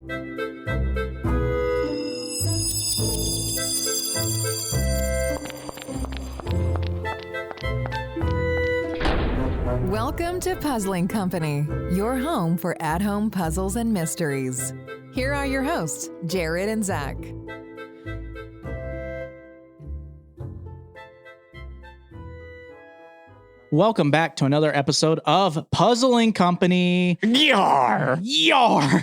Welcome to Puzzling Company, your home for at-home puzzles and mysteries. Here are your hosts, Jared and Zach. Welcome back to another episode of Puzzling Company. Yar! Yar!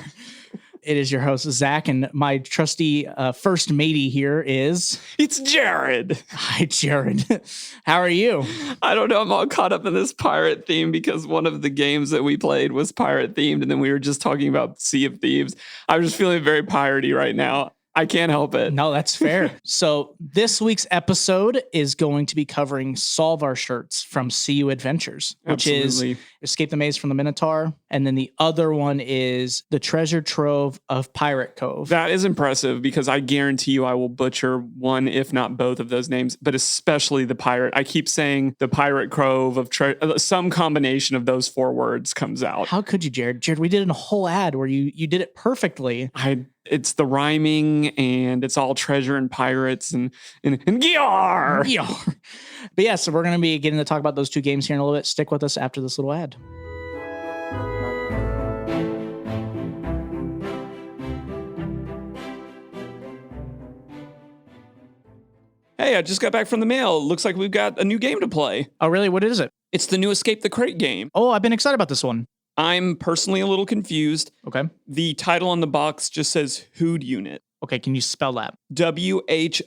It is your host, Zach, and my trusty first matey here is... It's Jared. Hi, Jared. How are you? I don't know. I'm all caught up in this pirate theme because one of the games that we played was pirate themed, and then we were just talking about Sea of Thieves. I'm just feeling very piratey right now. I can't help it. No, that's fair. So this week's episode is going to be covering Solve Our Shirts from CU Adventures, which Absolutely. is Escape the Maze from the Minotaur. And then the other one is the Treasure Trove of Pirate Cove. That is impressive because I guarantee you I will butcher one, if not both of those names, but especially the pirate. I keep saying the Pirate Cove of some combination of those four words comes out. How could you, Jared? Jared, we did a whole ad where you did it perfectly. It's the rhyming and it's all treasure and pirates and yar! Yar. But yeah, so we're going to be getting to talk about those two games here in a little bit. Stick with us after this little ad. Hey, I just got back from the mail. Looks like we've got a new game to play. Oh, really? What is it? It's the new Escape the Crate game. Oh, I've been excited about this one. I'm personally a little confused. Okay. The title on the box just says Who'd Unit. Okay, can you spell that? WHODUNIT.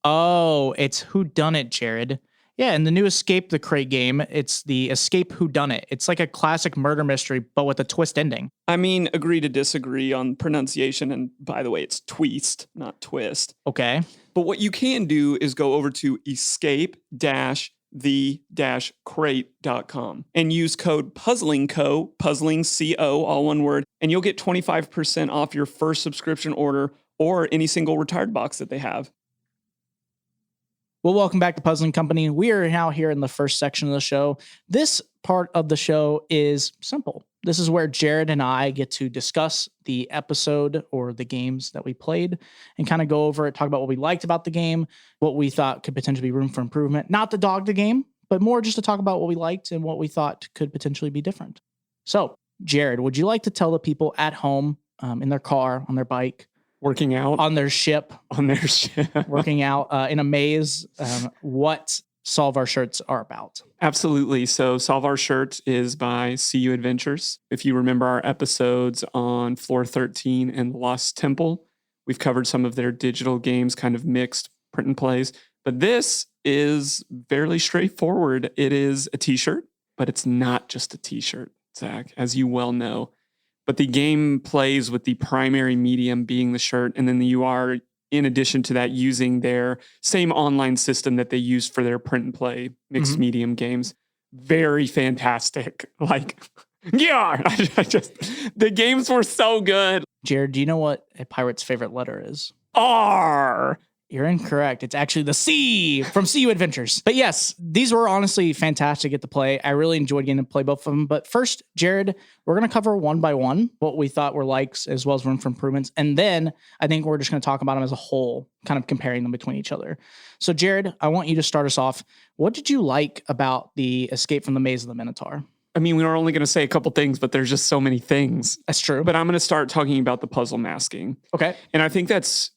Oh, it's Whodunit, Jared. Yeah, in the new Escape the Crate game, it's the Escape Whodunit. It's like a classic murder mystery, but with a twist ending. I mean, agree to disagree on pronunciation. And by the way, it's twist, not twist. Okay. But what you can do is go over to escape-the-crate.com and use code PuzzlingCo, Puzzling CO, all one word, and you'll get 25% off your first subscription order or any single retired box that they have. Well, welcome back to Puzzling Company. We are now here in the first section of the show. This part of the show is simple. This is where Jared and I get to discuss the episode or the games that we played and kind of go over it, talk about what we liked about the game, what we thought could potentially be room for improvement. Not to dog the game, but more just to talk about what we liked and what we thought could potentially be different. So, Jared, would you like to tell the people at home, in their car, on their bike, Working out on their ship, working out in a maze, what Solve Our Shirts are about? Absolutely. So Solve Our Shirts is by CU Adventures. If you remember our episodes on Floor 13 and Lost Temple, we've covered some of their digital games, kind of mixed print and plays. But this is fairly straightforward. It is a t-shirt, but it's not just a t-shirt, Zach, as you well know. But the game plays with the primary medium being the shirt, and then you are, in addition to that, using their same online system that they use for their print and play mixed medium games. Very fantastic. The games were so good. Jared, do you know what a pirate's favorite letter is? R. You're incorrect. It's actually the C from CU Adventures. But yes, these were honestly fantastic to play. I really enjoyed getting to play both of them. But first, Jared, we're going to cover one by one what we thought were likes as well as room for improvements. And then I think we're just going to talk about them as a whole, kind of comparing them between each other. So Jared, I want you to start us off. What did you like about the Escape from the Maze of the Minotaur? I mean, we were only going to say a couple things, but there's just so many things. That's true. But I'm going to start talking about the puzzle masking. Okay. And I think that's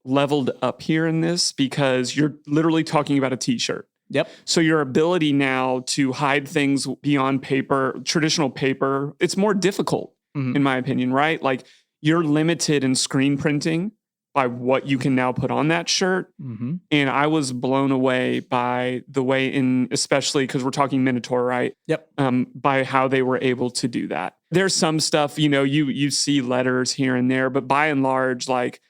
leveled up here in this because you're literally talking about a t-shirt. Yep. So your ability now to hide things beyond paper, traditional paper, it's more difficult in my opinion, right? Like you're limited in screen printing by what you can now put on that shirt. And I was blown away by the way especially because we're talking Minotaur, right? Yep. By how they were able to do that. There's some stuff, you see letters here and there, but by and large, like,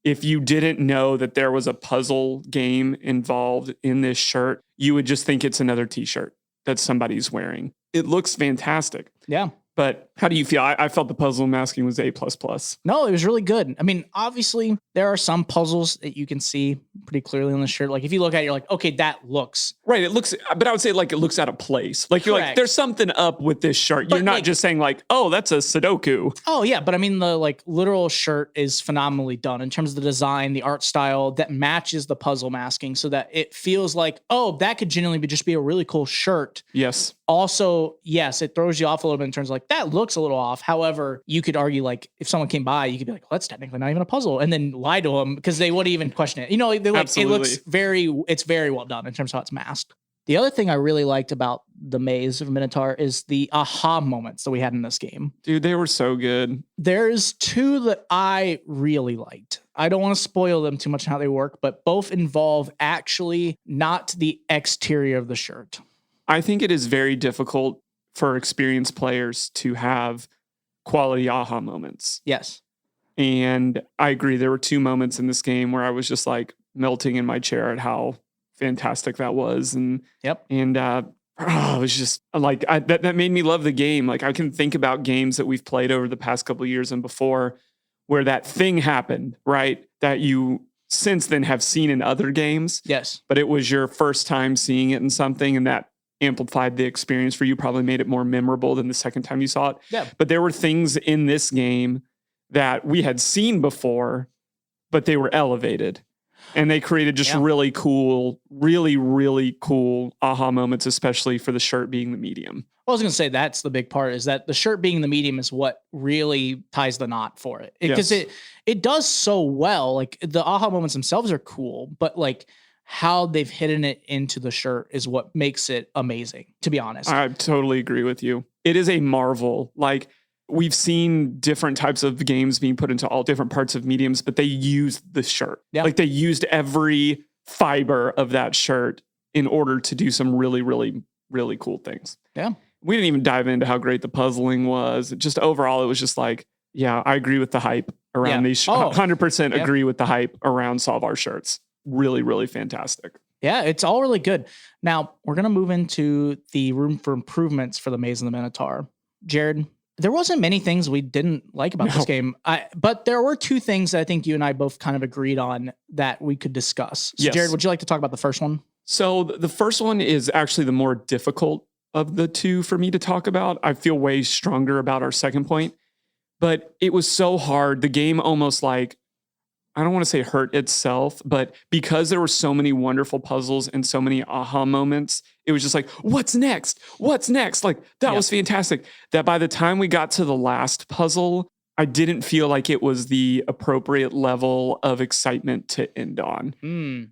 if you didn't know that there was a puzzle game involved in this shirt, you would just think it's another t-shirt that somebody's wearing. It looks fantastic. Yeah. But how do you feel? I felt the puzzle masking was A++. No, it was really good. I mean, obviously, there are some puzzles that you can see pretty clearly on the shirt. Like if you look at it, you're like, okay, that looks right. It looks, but I would say like it looks out of place. Like you're like, there's something up with this shirt. You're not just saying like, oh, that's a Sudoku. Oh yeah, but I mean the like literal shirt is phenomenally done in terms of the design, the art style that matches the puzzle masking, so that it feels like, oh, that could genuinely just be a really cool shirt. Yes. Also, yes, it throws you off a little bit in terms of like, that looks a little off. However, you could argue like if someone came by, you could be like, well, that's technically not even a puzzle, and then lie to them because they wouldn't even question it. You know, they're like, it's very well done in terms of how it's masked. The other thing I really liked about the maze of Minotaur is the aha moments that we had in this game. Dude, they were so good. There's two that I really liked. I don't want to spoil them too much in how they work, but both involve actually not the exterior of the shirt. I think it is very difficult for experienced players to have quality aha moments. Yes. And I agree. There were two moments in this game where I was just like melting in my chair at how fantastic that was. And it was just like, that made me love the game. Like I can think about games that we've played over the past couple of years and before where that thing happened, right? That you since then have seen in other games. Yes. But it was your first time seeing it in something, and that amplified the experience for you, probably made it more memorable than the second time you saw it. Yeah. But there were things in this game that we had seen before, but they were elevated. And they created just really cool, really, really cool aha moments, especially for the shirt being the medium. I was going to say that's the big part, is that the shirt being the medium is what really ties the knot for it. Because it does so well. Like the aha moments themselves are cool, but like how they've hidden it into the shirt is what makes it amazing, to be honest. I totally agree with you. It is a marvel. Like we've seen different types of games being put into all different parts of mediums, but they used the shirt. Yeah. Like they used every fiber of that shirt in order to do some really, really, really cool things. Yeah. We didn't even dive into how great the puzzling was. Just overall, it was just like, yeah, I agree with the hype around these. 100% agree with the hype around Solve Our Shirts. Really, really fantastic. Yeah, it's all really good. Now, we're going to move into the room for improvements for the Maze of the Minotaur. Jared, there wasn't many things we didn't like about this game, but there were two things that I think you and I both kind of agreed on that we could discuss. So, Jared, would you like to talk about the first one? So the first one is actually the more difficult of the two for me to talk about. I feel way stronger about our second point, but it was so hard. The game almost like, I don't want to say hurt itself, but because there were so many wonderful puzzles and so many aha moments, it was just like, what's next? What's next? Like that was fantastic. That by the time we got to the last puzzle, I didn't feel like it was the appropriate level of excitement to end on.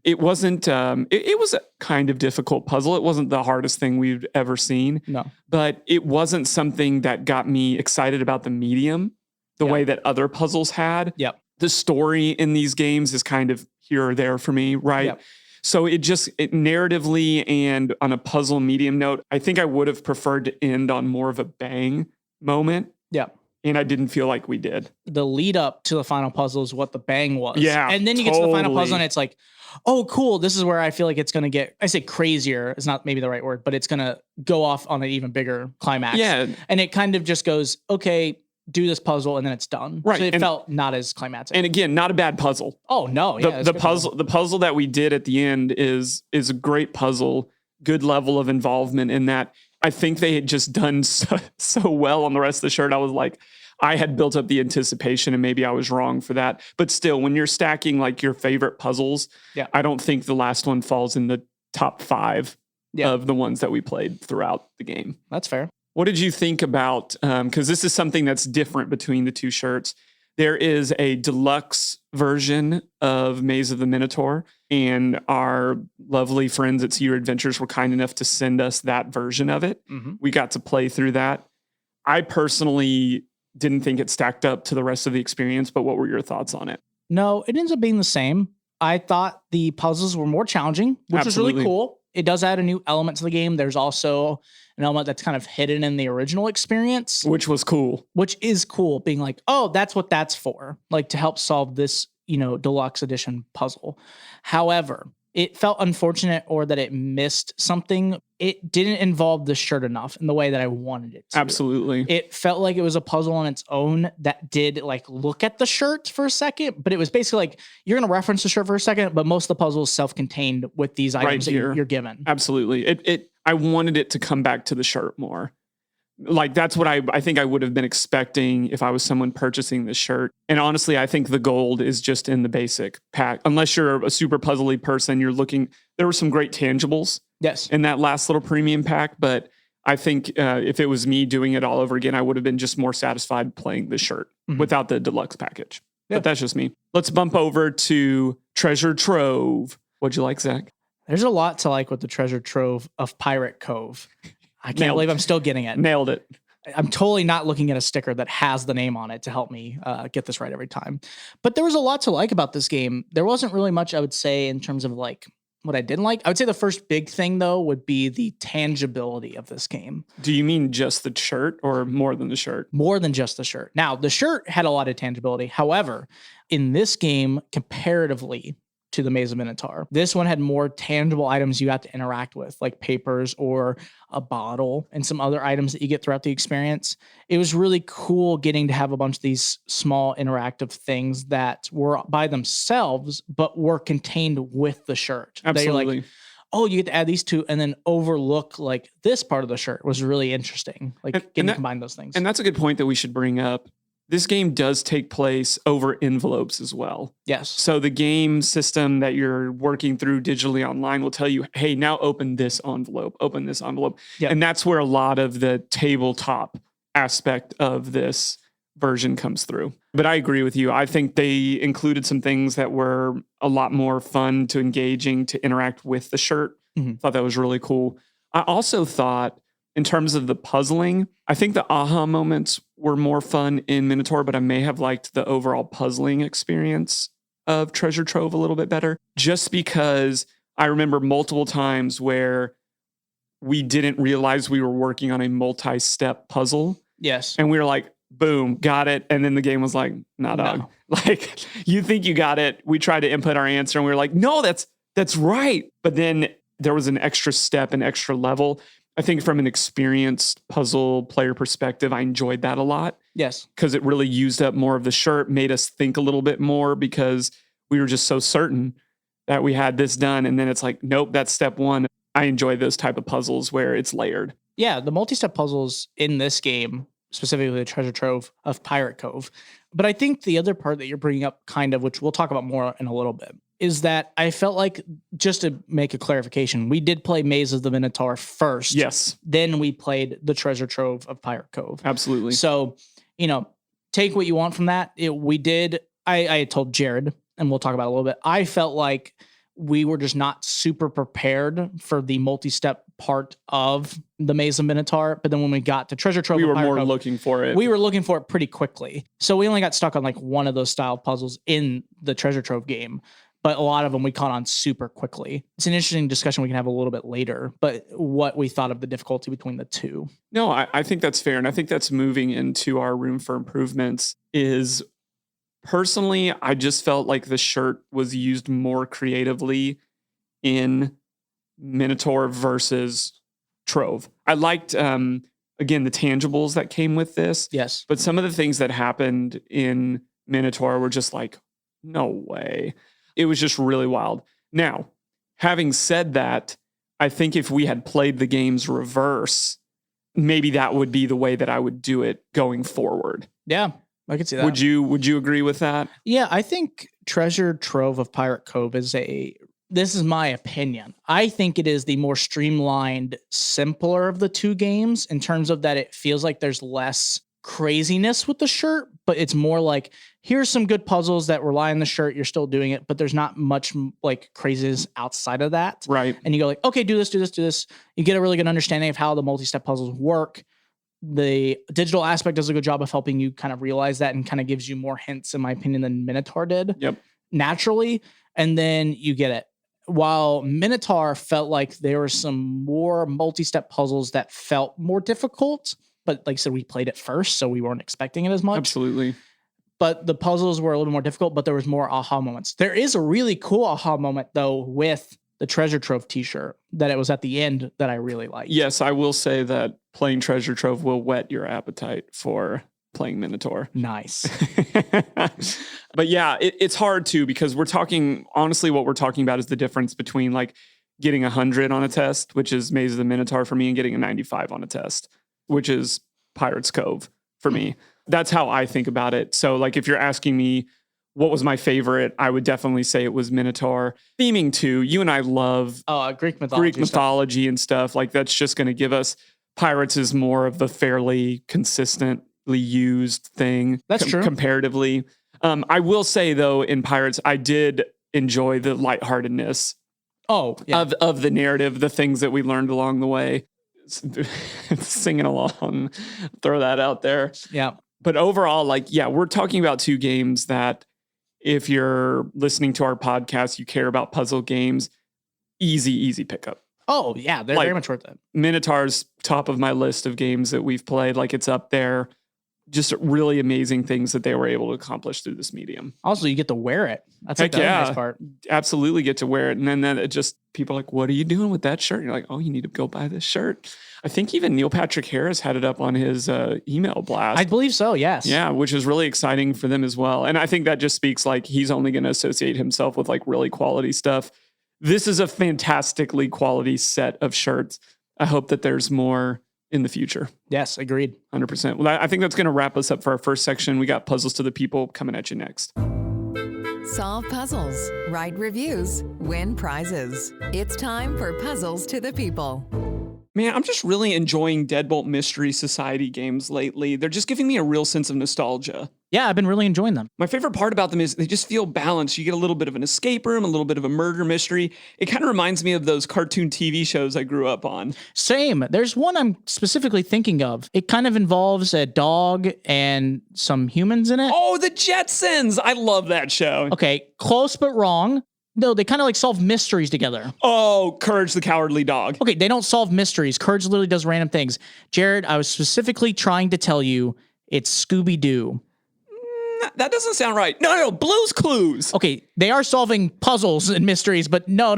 It wasn't, it was a kind of difficult puzzle. It wasn't the hardest thing we've ever seen. No. But it wasn't something that got me excited about the medium the way that other puzzles had. Yep. The story in these games is kind of here or there for me, right? Yep. So it narratively and on a puzzle medium note, I think I would have preferred to end on more of a bang moment. Yeah. And I didn't feel like we did. The lead up to the final puzzle is what the bang was. Yeah. And then you get to the final puzzle and it's like, oh, cool. This is where I feel like it's going to get, I say crazier is not maybe the right word, but it's going to go off on an even bigger climax. Yeah. And it kind of just goes, okay, do this puzzle and then it's done. Right. So it felt not as climactic. And again, not a bad puzzle. Oh no. Yeah. The puzzle that we did at the end is a great puzzle, good level of involvement in that. I think they had just done so well on the rest of the shirt. I was like, I had built up the anticipation and maybe I was wrong for that. But still, when you're stacking like your favorite puzzles, I don't think the last one falls in the top 5 of the ones that we played throughout the game. That's fair. What did you think about, because this is something that's different between the two shirts. There is a deluxe version of Maze of the Minotaur, and our lovely friends at See Your Adventures were kind enough to send us that version of it. Mm-hmm. We got to play through that. I personally didn't think it stacked up to the rest of the experience, but what were your thoughts on it? No, it ends up being the same. I thought the puzzles were more challenging, which was really cool. It does add a new element to the game. There's also an element that's kind of hidden in the original experience. Which was cool. Which is cool, being like, oh, that's what that's for. Like to help solve this, deluxe edition puzzle. However, it felt unfortunate or that it missed something. it didn't involve the shirt enough in the way that I wanted it to. Absolutely. It felt like it was a puzzle on its own that did like look at the shirt for a second, but it was basically like you're going to reference the shirt for a second, but most of the puzzle is self-contained with these items that you're given. Absolutely. I wanted it to come back to the shirt more. Like that's what I think I would have been expecting if I was someone purchasing this shirt. And honestly, I think the gold is just in the basic pack. Unless you're a super puzzly person, there were some great tangibles in that last little premium pack. But I think if it was me doing it all over again, I would have been just more satisfied playing the shirt without the deluxe package. Yep. But that's just me. Let's bump over to Treasure Trove. What'd you like, Zach? There's a lot to like with the Treasure Trove of Pirate Cove. I can't believe I'm still getting it. Nailed it. I'm totally not looking at a sticker that has the name on it to help me get this right every time. But there was a lot to like about this game. There wasn't really much, I would say, in terms of like what I didn't like. I would say the first big thing, though, would be the tangibility of this game. Do you mean just the shirt or more than the shirt? More than just the shirt. Now, the shirt had a lot of tangibility. However, in this game, comparatively to the Maze of Minotaur, this one had more tangible items you got to interact with, like papers or a bottle and some other items that you get throughout the experience. It was really cool getting to have a bunch of these small interactive things that were by themselves, but were contained with the shirt. Absolutely. That you're like, oh, you get to add these two and then overlook like this part of the shirt was really interesting. Like getting to combine those things. And that's a good point that we should bring up. This game does take place over envelopes as well. Yes. So the game system that you're working through digitally online will tell you, hey, now open this envelope, open this envelope. Yep. And that's where a lot of the tabletop aspect of this version comes through. But I agree with you. I think they included some things that were a lot more fun to engaging to interact with the shirt. Thought that was really cool. I also thought, in terms of the puzzling, I think the aha moments were more fun in Minotaur, but I may have liked the overall puzzling experience of Treasure Trove a little bit better, just because I remember multiple times where we didn't realize we were working on a multi-step puzzle. Yes. And we were like, boom, got it. And then the game was like, nah, dog. No. Like, you think you got it. We tried to input our answer and we were like, no, that's right. But then there was an extra step, an extra level. I think from an experienced puzzle player perspective, I enjoyed that a lot. Yes. Because it really used up more of the shirt, made us think a little bit more because we were just so certain that we had this done. And then it's like, nope, that's step one. I enjoy those type of puzzles where it's layered. Yeah, the multi-step puzzles in this game, specifically the Treasure Trove of Pirate Cove. But I think the other part that you're bringing up kind of, which we'll talk about more in a little bit, is that I felt like, just to make a clarification, we did play Maze of the Minotaur first. Yes. Then we played the Treasure Trove of Pirate Cove. Absolutely. So, take what you want from that. I told Jared, and we'll talk about it a little bit. I felt like we were just not super prepared for the multi-step part of the Maze of Minotaur. But then when we got to Treasure Trove, we were more looking for it. We were looking for it pretty quickly. So we only got stuck on like one of those style puzzles in the Treasure Trove game. But a lot of them we caught on super quickly. It's an interesting discussion we can have a little bit later, but what we thought of the difficulty between the two. No, I think that's fair. And I think that's moving into our room for improvements is, personally, I just felt like the shirt was used more creatively in Minotaur versus Trove. I liked, again, the tangibles that came with this. Yes. But some of the things that happened in Minotaur were just like, no way. It was just really wild. Now, having said that, I think if we had played the games reverse, maybe that would be the way that I would do it going forward. Yeah, I could see that. Would you agree with that? Yeah, I think Treasure Trove of Pirate Cove this is my opinion. I think it is the more streamlined, simpler of the two games in terms of that it feels like there's less craziness with the shirt, but it's more like, here's some good puzzles that rely on the shirt. You're still doing it, but there's not much like craziness outside of that. Right. And you go like, okay, do this, do this, do this. You get a really good understanding of how the multi-step puzzles work. The digital aspect does a good job of helping you kind of realize that and kind of gives you more hints, in my opinion, than Minotaur did. Yep. Naturally. And then you get it. While Minotaur felt like there were some more multi-step puzzles that felt more difficult, but like I said, we played it first, so we weren't expecting it as much. Absolutely. But the puzzles were a little more difficult, but there was more aha moments. There is a really cool aha moment, though, with the Treasure Trove t-shirt that it was at the end that I really liked. Yes, I will say that playing Treasure Trove will whet your appetite for playing Minotaur. Nice. But yeah, it's hard too, because honestly, what we're talking about is the difference between like getting 100 on a test, which is Maze of the Minotaur for me, and getting a 95 on a test, which is Pirates Cove for me. That's how I think about it. So like, if you're asking me what was my favorite, I would definitely say it was Minotaur. Theming too, you and I love Greek mythology and stuff. Like, that's just going to give us, Pirates is more of the fairly consistently used thing. That's true. Comparatively. I will say though, in Pirates, I did enjoy the lightheartedness of the narrative, the things that we learned along the way. Singing along, throw that out there. Yeah. But overall, like, yeah, we're talking about two games that, if you're listening to our podcast, you care about puzzle games, easy pickup. Oh, yeah, they're very much worth it. Minotaur's top of my list of games that we've played. Like, it's up there. Just really amazing things that they were able to accomplish through this medium. Also, you get to wear it. That's like the nice part. Absolutely get to wear it. And then it just, people are like, what are you doing with that shirt? And you're like, oh, you need to go buy this shirt. I think even Neil Patrick Harris had it up on his email blast. I believe so, yes. Yeah, which is really exciting for them as well. And I think that just speaks like he's only going to associate himself with like really quality stuff. This is a fantastically quality set of shirts. I hope that there's more in the future. Yes, agreed. 100%. Well, I think that's going to wrap us up for our first section. We got Puzzles to the People coming at you next. Solve puzzles, write reviews, win prizes. It's time for Puzzles to the People. Man, I'm just really enjoying Deadbolt Mystery Society games lately. They're just giving me a real sense of nostalgia. Yeah, I've been really enjoying them. My favorite part about them is they just feel balanced. You get a little bit of an escape room, a little bit of a murder mystery. It kind of reminds me of those cartoon TV shows I grew up on. Same. There's one I'm specifically thinking of. It kind of involves a dog and some humans in it. Oh, the Jetsons! I love that show. Okay, close but wrong. No, they kind of like solve mysteries together. Oh, Courage the Cowardly Dog. Okay, they don't solve mysteries. Courage literally does random things. Jared, I was specifically trying to tell you it's Scooby-Doo. That doesn't sound right. No, Blue's Clues. Okay, they are solving puzzles and mysteries, but no.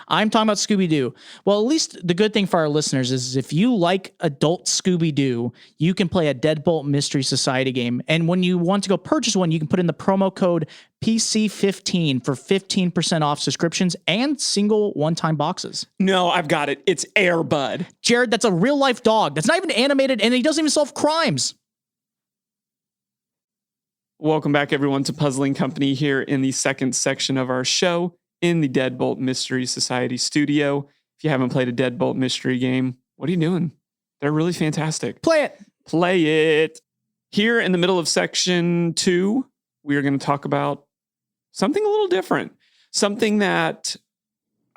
I'm talking about Scooby-Doo. Well, at least the good thing for our listeners is if you like adult Scooby-Doo, you can play a Deadbolt Mystery Society game. And when you want to go purchase one, you can put in the promo code PC15 for 15% off subscriptions and single one-time boxes. No, I've got it. It's Air Bud. Jared, that's a real-life dog. That's not even animated, and he doesn't even solve crimes. Welcome back, everyone, to Puzzling Company here in the second section of our show in the Deadbolt Mystery Society studio. If you haven't played a Deadbolt mystery game, what are you doing? They're really fantastic. Play it. Here in the middle of section 2, we are going to talk about something a little different. Something that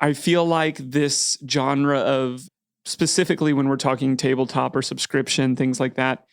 I feel like this genre of, specifically when we're talking tabletop or subscription, things like that,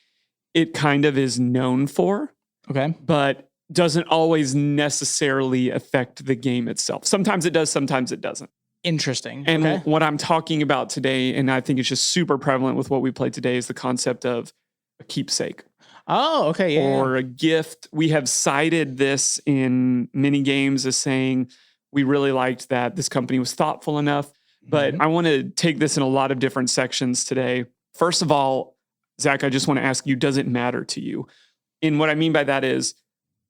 it kind of is known for. Okay. But doesn't always necessarily affect the game itself. Sometimes it does, sometimes it doesn't. Interesting. And what I'm talking about today, and I think it's just super prevalent with what we played today, is the concept of a keepsake. Oh, okay. Yeah. Or a gift. We have cited this in many games as saying we really liked that this company was thoughtful enough. But I want to take this in a lot of different sections today. First of all, Zach, I just want to ask you, does it matter to you? And what I mean by that is,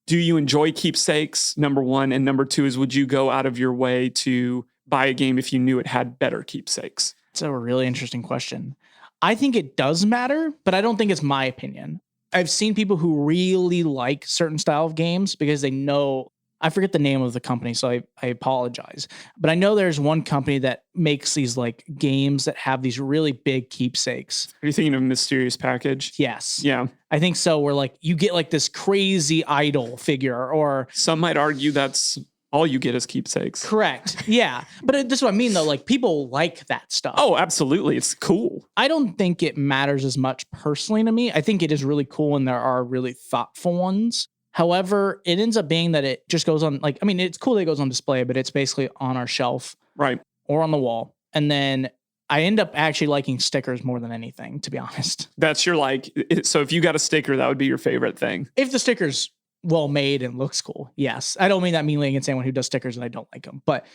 do you enjoy keepsakes, number one? And number two is, would you go out of your way to buy a game if you knew it had better keepsakes? That's a really interesting question. I think it does matter, but I don't think it's my opinion. I've seen people who really like certain style of games because they know, I forget the name of the company, so I apologize. But I know there's one company that makes these like games that have these really big keepsakes. Are you thinking of Mysterious Package? Yes. Yeah. I think so, where like you get like this crazy idol figure, or some might argue that's all you get is keepsakes. Correct. Yeah. But this is what I mean though. Like people like that stuff. Oh, absolutely. It's cool. I don't think it matters as much personally to me. I think it is really cool and there are really thoughtful ones. However, it ends up being that it just goes on, like, I mean, it's cool that it goes on display, but it's basically on our shelf. Right. Or on the wall. And then I end up actually liking stickers more than anything, to be honest. That's your like, so if you got a sticker, that would be your favorite thing. If the sticker's well made and looks cool, yes. I don't mean that meanly against anyone who does stickers and I don't like them. But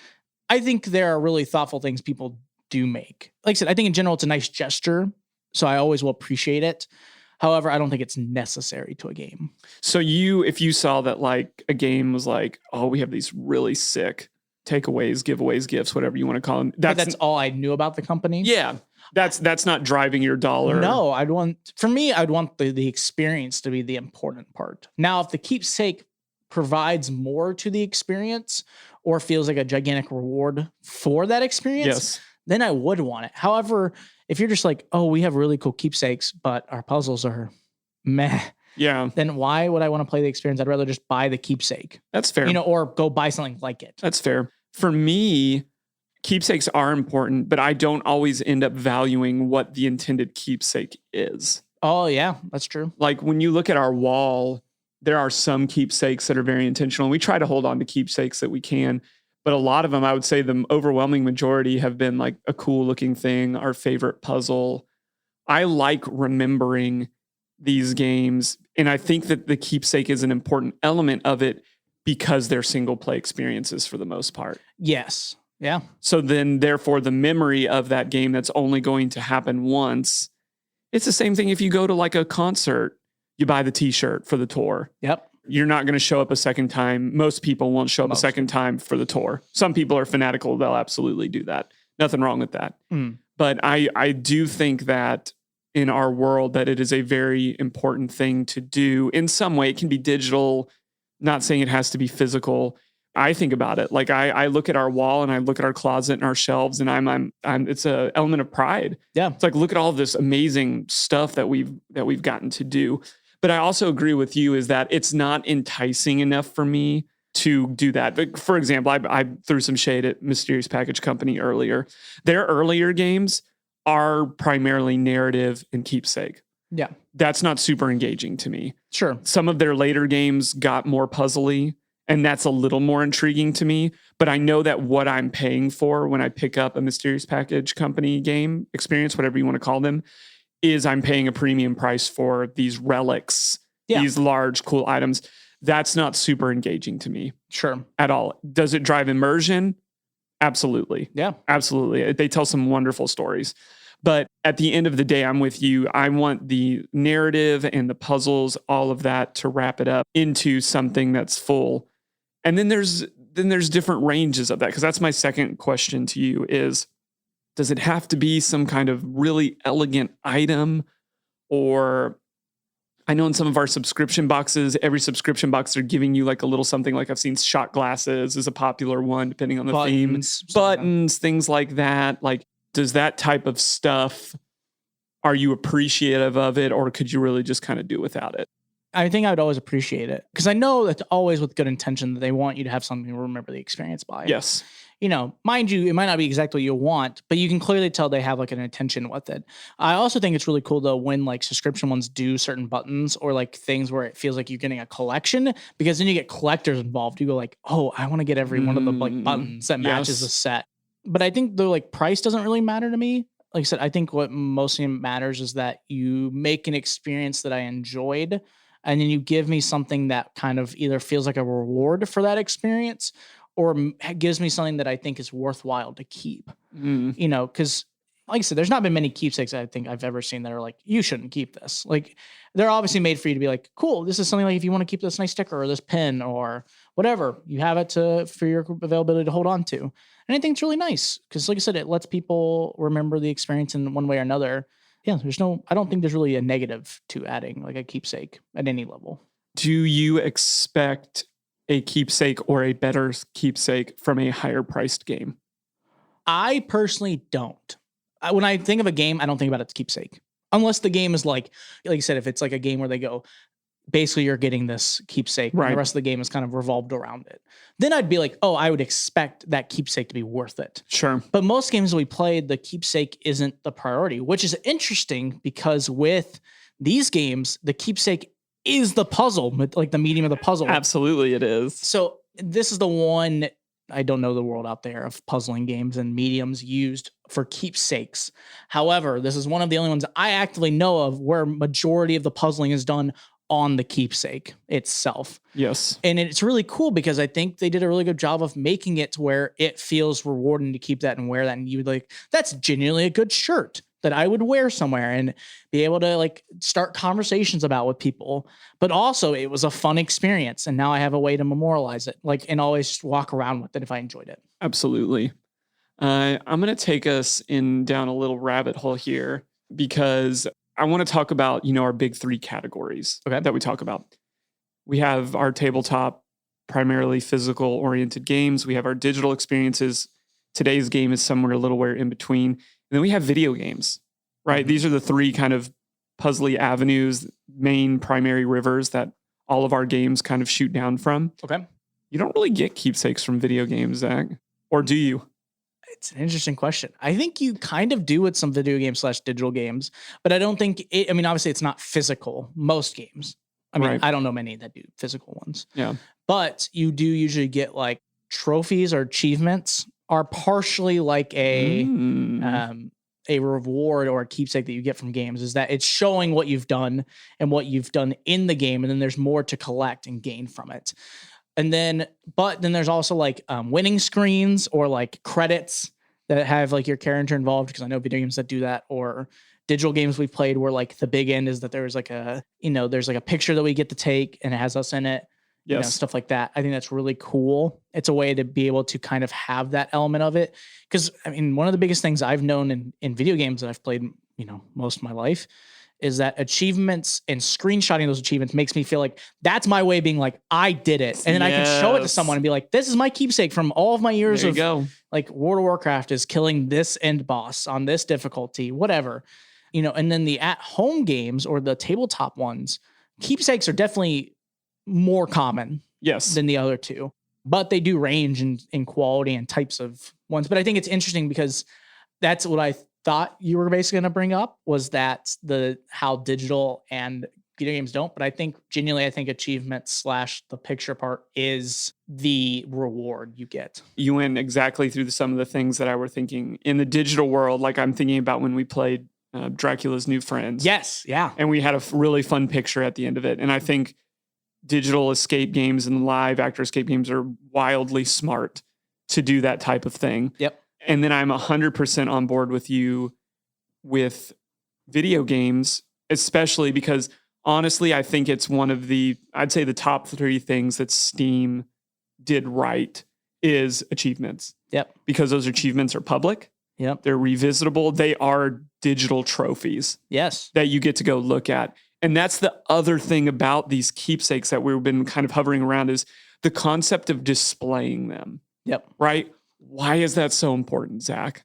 I think there are really thoughtful things people do make. Like I said, I think in general, it's a nice gesture. So I always will appreciate it. However, I don't think it's necessary to a game. So if you saw that like a game was like, oh, we have these really sick takeaways, giveaways, gifts, whatever you want to call them. That's all I knew about the company. Yeah. That's not driving your dollar. No, I'd want the experience to be the important part. Now, if the keepsake provides more to the experience or feels like a gigantic reward for that experience, then I would want it. However, if you're just like, oh, we have really cool keepsakes, but our puzzles are meh. Yeah. Then why would I want to play the experience? I'd rather just buy the keepsake. That's fair. Or go buy something like it. That's fair. For me, keepsakes are important, but I don't always end up valuing what the intended keepsake is. Oh, yeah, that's true. Like when you look at our wall, there are some keepsakes that are very intentional. We try to hold on to keepsakes that we can, but a lot of them, I would say the overwhelming majority have been like a cool looking thing, our favorite puzzle. I like remembering these games, and I think that the keepsake is an important element of it because they're single play experiences for the most part. Yes. Yeah. So then therefore the memory of that game that's only going to happen once. It's the same thing if you go to like a concert, you buy the t-shirt for the tour. Yep. You're not going to show up a second time. Most people won't show up a second time for the tour. Some people are fanatical. They'll absolutely do that. Nothing wrong with that. But I do think that in our world that it is a very important thing to do in some way. It can be digital, not saying it has to be physical. I think about it. Like I look at our wall and I look at our closet and our shelves and I'm it's an element of pride. Yeah. It's like, look at all this amazing stuff that we've gotten to do. But I also agree with you is that it's not enticing enough for me to do that. But for example, I threw some shade at Mysterious Package Company earlier. Their earlier games are primarily narrative and keepsake. Yeah. That's not super engaging to me. Sure. Some of their later games got more puzzly, and that's a little more intriguing to me. But I know that what I'm paying for when I pick up a Mysterious Package Company game experience, whatever you want to call them, is I'm paying a premium price for these relics, these large, cool items. That's not super engaging to me. Sure. At all. Does it drive immersion? Absolutely. Yeah. Absolutely. They tell some wonderful stories. But at the end of the day, I'm with you. I want the narrative and the puzzles, all of that to wrap it up into something that's full. And then there's different ranges of that. Because that's my second question to you is, does it have to be some kind of really elegant item? Or I know in some of our subscription boxes, every subscription box, they're giving you like a little something. Like I've seen shot glasses is a popular one, depending on the theme. Buttons, things like that. Like, does that type of stuff, are you appreciative of it? Or could you really just kind of do without it? I think I would always appreciate it. Because I know that's always with good intention that they want you to have something to remember the experience by. Yes. Mind you, it might not be exactly what you want, but you can clearly tell they have like an intention with it. I also think it's really cool though when like subscription ones do certain buttons or like things where it feels like you're getting a collection, because then you get collectors involved. You go like, oh, I want to get every one of the like buttons that matches the set. But I think the like price doesn't really matter to me. Like I said, I think what mostly matters is that you make an experience that I enjoyed, and then you give me something that kind of either feels like a reward for that experience or gives me something that I think is worthwhile to keep. Because like I said, there's not been many keepsakes I think I've ever seen that are like, you shouldn't keep this. Like they're obviously made for you to be like, cool, this is something like if you want to keep this nice sticker or this pin or whatever, you have it for your availability to hold on to. And I think it's really nice because like I said, it lets people remember the experience in one way or another. Yeah, I don't think there's really a negative to adding like a keepsake at any level. Do you expect a keepsake or a better keepsake from a higher priced game? I personally don't. When I think of a game, I don't think about its keepsake. Unless the game is like you said, if it's like a game where they go, basically you're getting this keepsake, right, and the rest of the game is kind of revolved around it. Then I'd be like, oh, I would expect that keepsake to be worth it. Sure. But most games that we played, the keepsake isn't the priority, which is interesting because with these games, the keepsake is the puzzle, like the medium of the puzzle. Absolutely it is. So this is the one, I don't know the world out there of puzzling games and mediums used for keepsakes. However, this is one of the only ones I actively know of where majority of the puzzling is done on the keepsake itself. Yes. And it's really cool because I think they did a really good job of making it to where it feels rewarding to keep that and wear that. And you would like, that's genuinely a good shirt that I would wear somewhere and be able to like start conversations about with people. But also it was a fun experience. And now I have a way to memorialize it, like, and always just walk around with it if I enjoyed it. Absolutely. I'm going to take us down a little rabbit hole here because I want to talk about, our big 3 categories that we talk about. We have our tabletop, primarily physical oriented games. We have our digital experiences. Today's game is somewhere a little in between. And then we have video games, right? Mm-hmm. These are the 3 kind of puzzly avenues, main primary rivers that all of our games kind of shoot down from. Okay. You don't really get keepsakes from video games, Zach. Or do you? It's an interesting question. I think you kind of do with some video games / digital games, but I don't think obviously it's not physical. Most games. Right. I don't know many that do physical ones. Yeah. But you do usually get like trophies or achievements are partially like a reward or a keepsake that you get from games, is that it's showing what you've done and what you've done in the game. And then there's more to collect and gain from it. And then, but then there's also like winning screens or like credits that have like your character involved, because I know video games that do that, or digital games we've played where like the big end is that there's like there's like a picture that we get to take and it has us in it. Yes. Stuff like that. I think that's really cool. It's a way to be able to kind of have that element of it. Because one of the biggest things I've known in video games that I've played, most of my life, is that achievements and screenshotting those achievements makes me feel like that's my way of being like, I did it. And then I can show it to someone and be like, this is my keepsake from all of my years of like World of Warcraft is killing this end boss on this difficulty, whatever, and then the at-home games or the tabletop ones, keepsakes are definitely more common than the other 2, but they do range in quality and types of ones. But I think it's interesting because that's what I thought you were basically going to bring up, was that how digital and video games don't. But I think genuinely, achievements / the picture part is the reward you get. You went exactly through some of the things that I were thinking in the digital world. Like I'm thinking about when we played Dracula's New Friends. Yes. Yeah. And we had a really fun picture at the end of it. And I think digital escape games and live actor escape games are wildly smart to do that type of thing. Yep. And then I'm 100% on board with you with video games, especially because honestly, I think it's one of I'd say the top 3 things that Steam did right is achievements. Yep. Because those achievements are public. Yep. They're revisitable. They are digital trophies. Yes. That you get to go look at. And that's the other thing about these keepsakes that we've been kind of hovering around, is the concept of displaying them. Yep. Right? Why is that so important, Zach?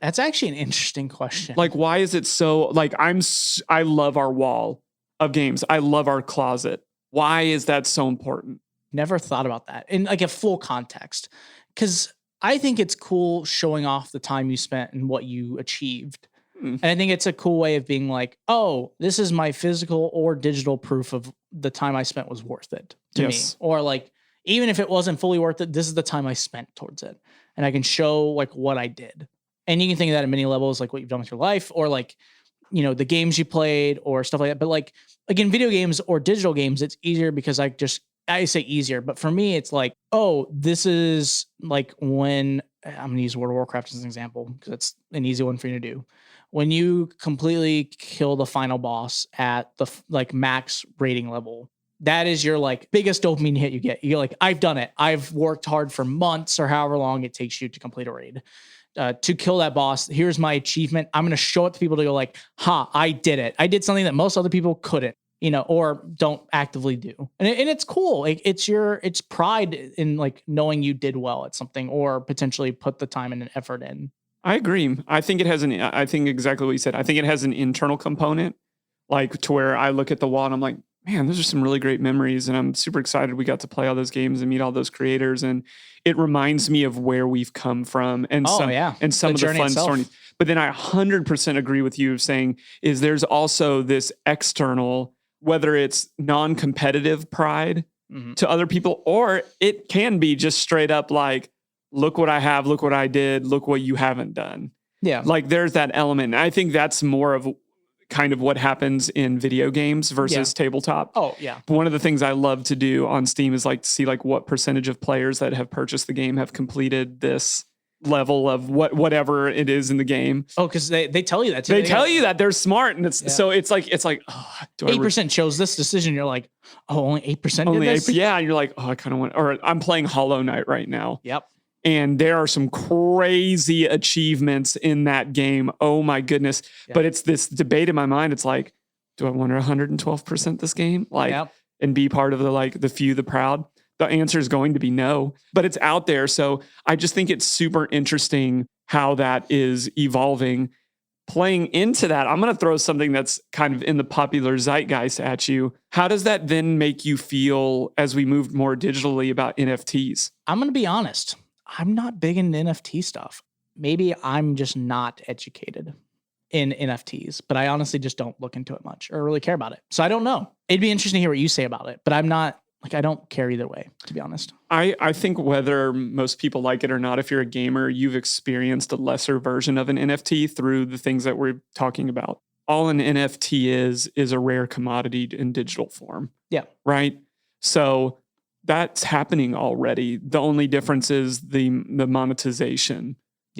That's actually an interesting question. Like, why is it so, like, I love our wall of games. I love our closet. Why is that so important? Never thought about that in like a full context. Because I think it's cool showing off the time you spent and what you achieved. And I think it's a cool way of being like, oh, this is my physical or digital proof of the time I spent was worth it to me. Or like, even if it wasn't fully worth it, this is the time I spent towards it. And I can show like what I did. And you can think of that at many levels, like what you've done with your life, or like, the games you played or stuff like that. But like in video games or digital games, it's easier because I say easier, but for me, it's like, oh, this is like when I'm going to use World of Warcraft as an example, because it's an easy one for you to do. When you completely kill the final boss at the like max rating level, that is your like biggest dopamine hit you get. You're like, I've done it. I've worked hard for months or however long it takes you to complete a raid. To kill that boss, here's my achievement. I'm going to show it to people to go like, I did it. I did something that most other people couldn't, or don't actively do. And it's cool. Like, it's pride in like knowing you did well at something or potentially put the time and an effort in. I agree. I think I think exactly what you said. I think it has an internal component, like to where I look at the wall and I'm like, man, those are some really great memories. And I'm super excited we got to play all those games and meet all those creators. And it reminds me of where we've come from and some of the fun stories. But then I 100% agree with you saying is there's also this external, whether it's non-competitive pride to other people, or it can be just straight up like, look what I have, look what I did, look what you haven't done. Yeah. Like there's that element. And I think that's more of kind of what happens in video games versus tabletop. Oh, yeah. One of the things I love to do on Steam is like to see like what percentage of players that have purchased the game have completed this level of whatever it is in the game. Oh, because they tell you that too. They tell you that they're smart, and so it's like oh, 8% chose this decision. You're like, oh, only 8% only did this? 8%. Yeah, and you're like, oh, I kind of want. Or I'm playing Hollow Knight right now. Yep. And there are some crazy achievements in that game. Oh my goodness! Yep. But it's this debate in my mind. It's like, do I want to 112% this game, and be part of the few, the proud? The answer is going to be no, but it's out there. So I just think it's super interesting how that is evolving. Playing into that, I'm going to throw something that's kind of in the popular zeitgeist at you. How does that then make you feel as we move more digitally about NFTs? I'm going to be honest. I'm not big into NFT stuff. Maybe I'm just not educated in NFTs, but I honestly just don't look into it much or really care about it. So I don't know. It'd be interesting to hear what you say about it, but I'm not. I don't care either way, to be honest. I think whether most people like it or not, if you're a gamer, you've experienced a lesser version of an NFT through the things that we're talking about. All an NFT is a rare commodity in digital form. Yeah. Right? So that's happening already. The only difference is the monetization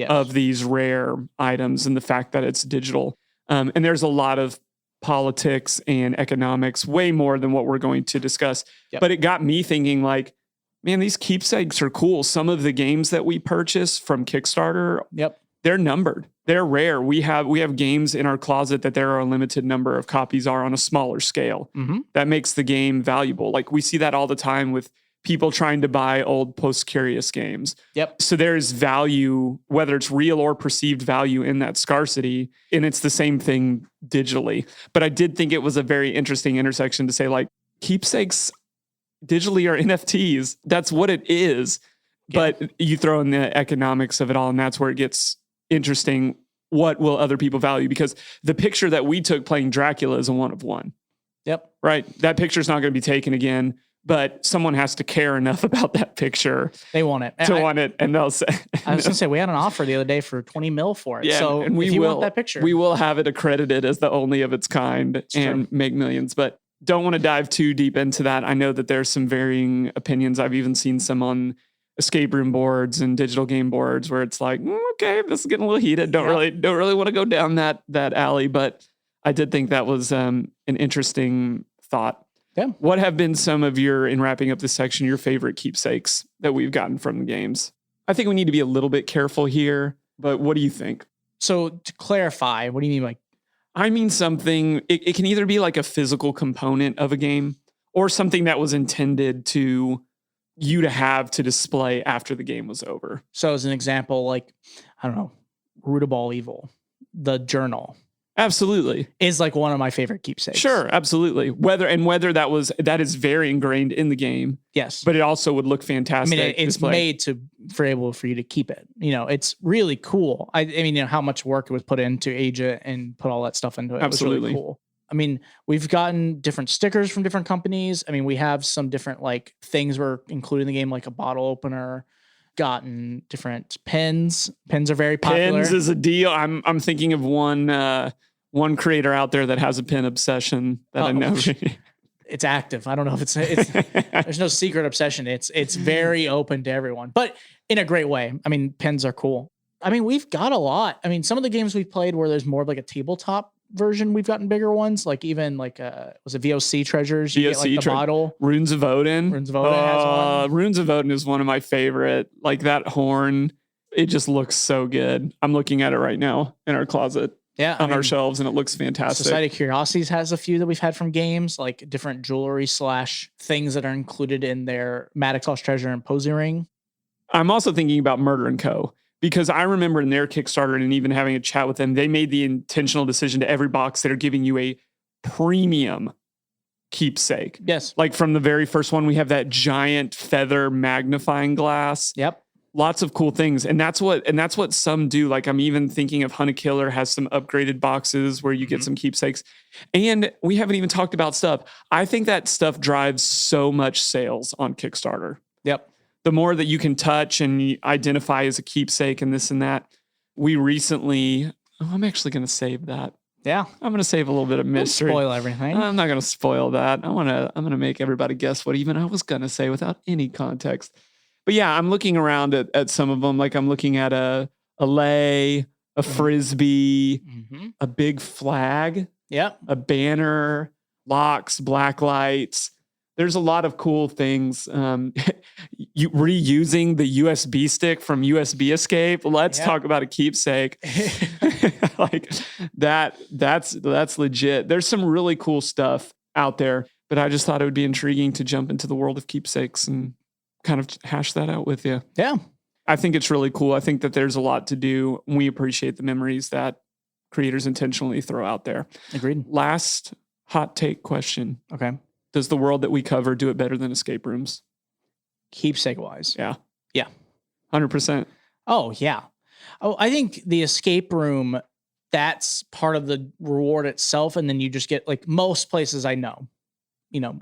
of these rare items and the fact that it's digital. And there's a lot of politics and economics, way more than what we're going to discuss. Yep. But it got me thinking like, man, these keepsakes are cool. Some of the games that we purchase from Kickstarter, they're numbered. They're rare. We have games in our closet that there are a limited number of copies are on a smaller scale. Mm-hmm. That makes the game valuable. Like we see that all the time with people trying to buy old Post-Curious games. Yep. So there's value, whether it's real or perceived value in that scarcity. And it's the same thing digitally. But I did think it was a very interesting intersection to say like keepsakes digitally are NFTs. That's what it is. Yeah. But you throw in the economics of it all, and that's where it gets interesting. What will other people value? Because the picture that we took playing Dracula is a one of one. Yep. Right. That picture's not going to be taken again. But someone has to care enough about that picture. They want it. And they'll say. I was going to say, we had an offer the other day for 20 mil for it. Yeah, so and if you want that picture. We will have it accredited as the only of its kind and make millions. But don't want to dive too deep into that. I know that there's some varying opinions. I've even seen some on escape room boards and digital game boards where it's like, okay, this is getting a little heated. Don't really want to go down that alley. But I did think that was an interesting thought. Yeah. What have been some of in wrapping up this section, your favorite keepsakes that we've gotten from the games? I think we need to be a little bit careful here, but what do you think? So to clarify, what do you mean by? I mean something, it can either be like a physical component of a game or something that was intended to have to display after the game was over. So as an example, like, I don't know, Root of All Evil, the journal. Absolutely. Is like one of my favorite keepsakes. Sure, absolutely. Whether that is very ingrained in the game. Yes. But it also would look fantastic. I mean, it's made for you to keep it. You know, it's really cool. I mean, you know, how much work it was put into age it and put all that stuff into it. Absolutely. It was really cool. I mean, we've gotten different stickers from different companies. I mean, we have some different like things we're including in the game, like a bottle opener. Gotten different pens. Pens are very popular. Pens is a deal. I'm thinking of one creator out there that has a pen obsession that I know. It's active. I don't know if it's there's no secret obsession. It's very open to everyone, but in a great way. I mean, pens are cool. I mean, we've got a lot. I mean, some of the games we've played where there's more of like a tabletop version, we've gotten bigger ones, like even like was it VOC Treasures? You get like the bottle. Runes of Odin. Runes of Odin has one. Runes of Odin is one of my favorite. Like that horn, it just looks so good. I'm looking at it right now in our closet. Yeah, on our shelves, and it looks fantastic. Society of Curiosities has a few that we've had from games, like different jewelry / things that are included in their Maddox Lost Treasure and Posy Ring. I'm also thinking about Murder & Co. because I remember in their Kickstarter and even having a chat with them, they made the intentional decision to every box that are giving you a premium keepsake. Yes. Like from the very first one, we have that giant feather magnifying glass. Yep. Lots of cool things. And that's what some do. Like I'm even thinking of Hunt a Killer has some upgraded boxes where you get some keepsakes. And we haven't even talked about stuff. I think that stuff drives so much sales on Kickstarter. Yep. The more that you can touch and identify as a keepsake and this and that. We recently, I'm actually going to save that. Yeah. I'm going to save a little bit of Don't mystery. spoil everything. I'm not going to spoil that. I'm going to make everybody guess what even I was going to say without any context. But yeah, I'm looking around at some of them. Like I'm looking at a lei, a frisbee, a big flag, a banner, locks, black lights. There's a lot of cool things. You reusing the USB stick from USB Escape. Let's talk about a keepsake. Like that's legit. There's some really cool stuff out there, but I just thought it would be intriguing to jump into the world of keepsakes and kind of hash that out with you. Yeah. I think it's really cool. I think that there's a lot to do. We appreciate the memories that creators intentionally throw out there. Agreed. Last hot take question. Okay. Does the world that we cover do it better than escape rooms? Keepsake wise. Yeah. Yeah. 100%. Oh, yeah. Oh, I think the escape room, that's part of the reward itself. And then you just get, like, most places I know,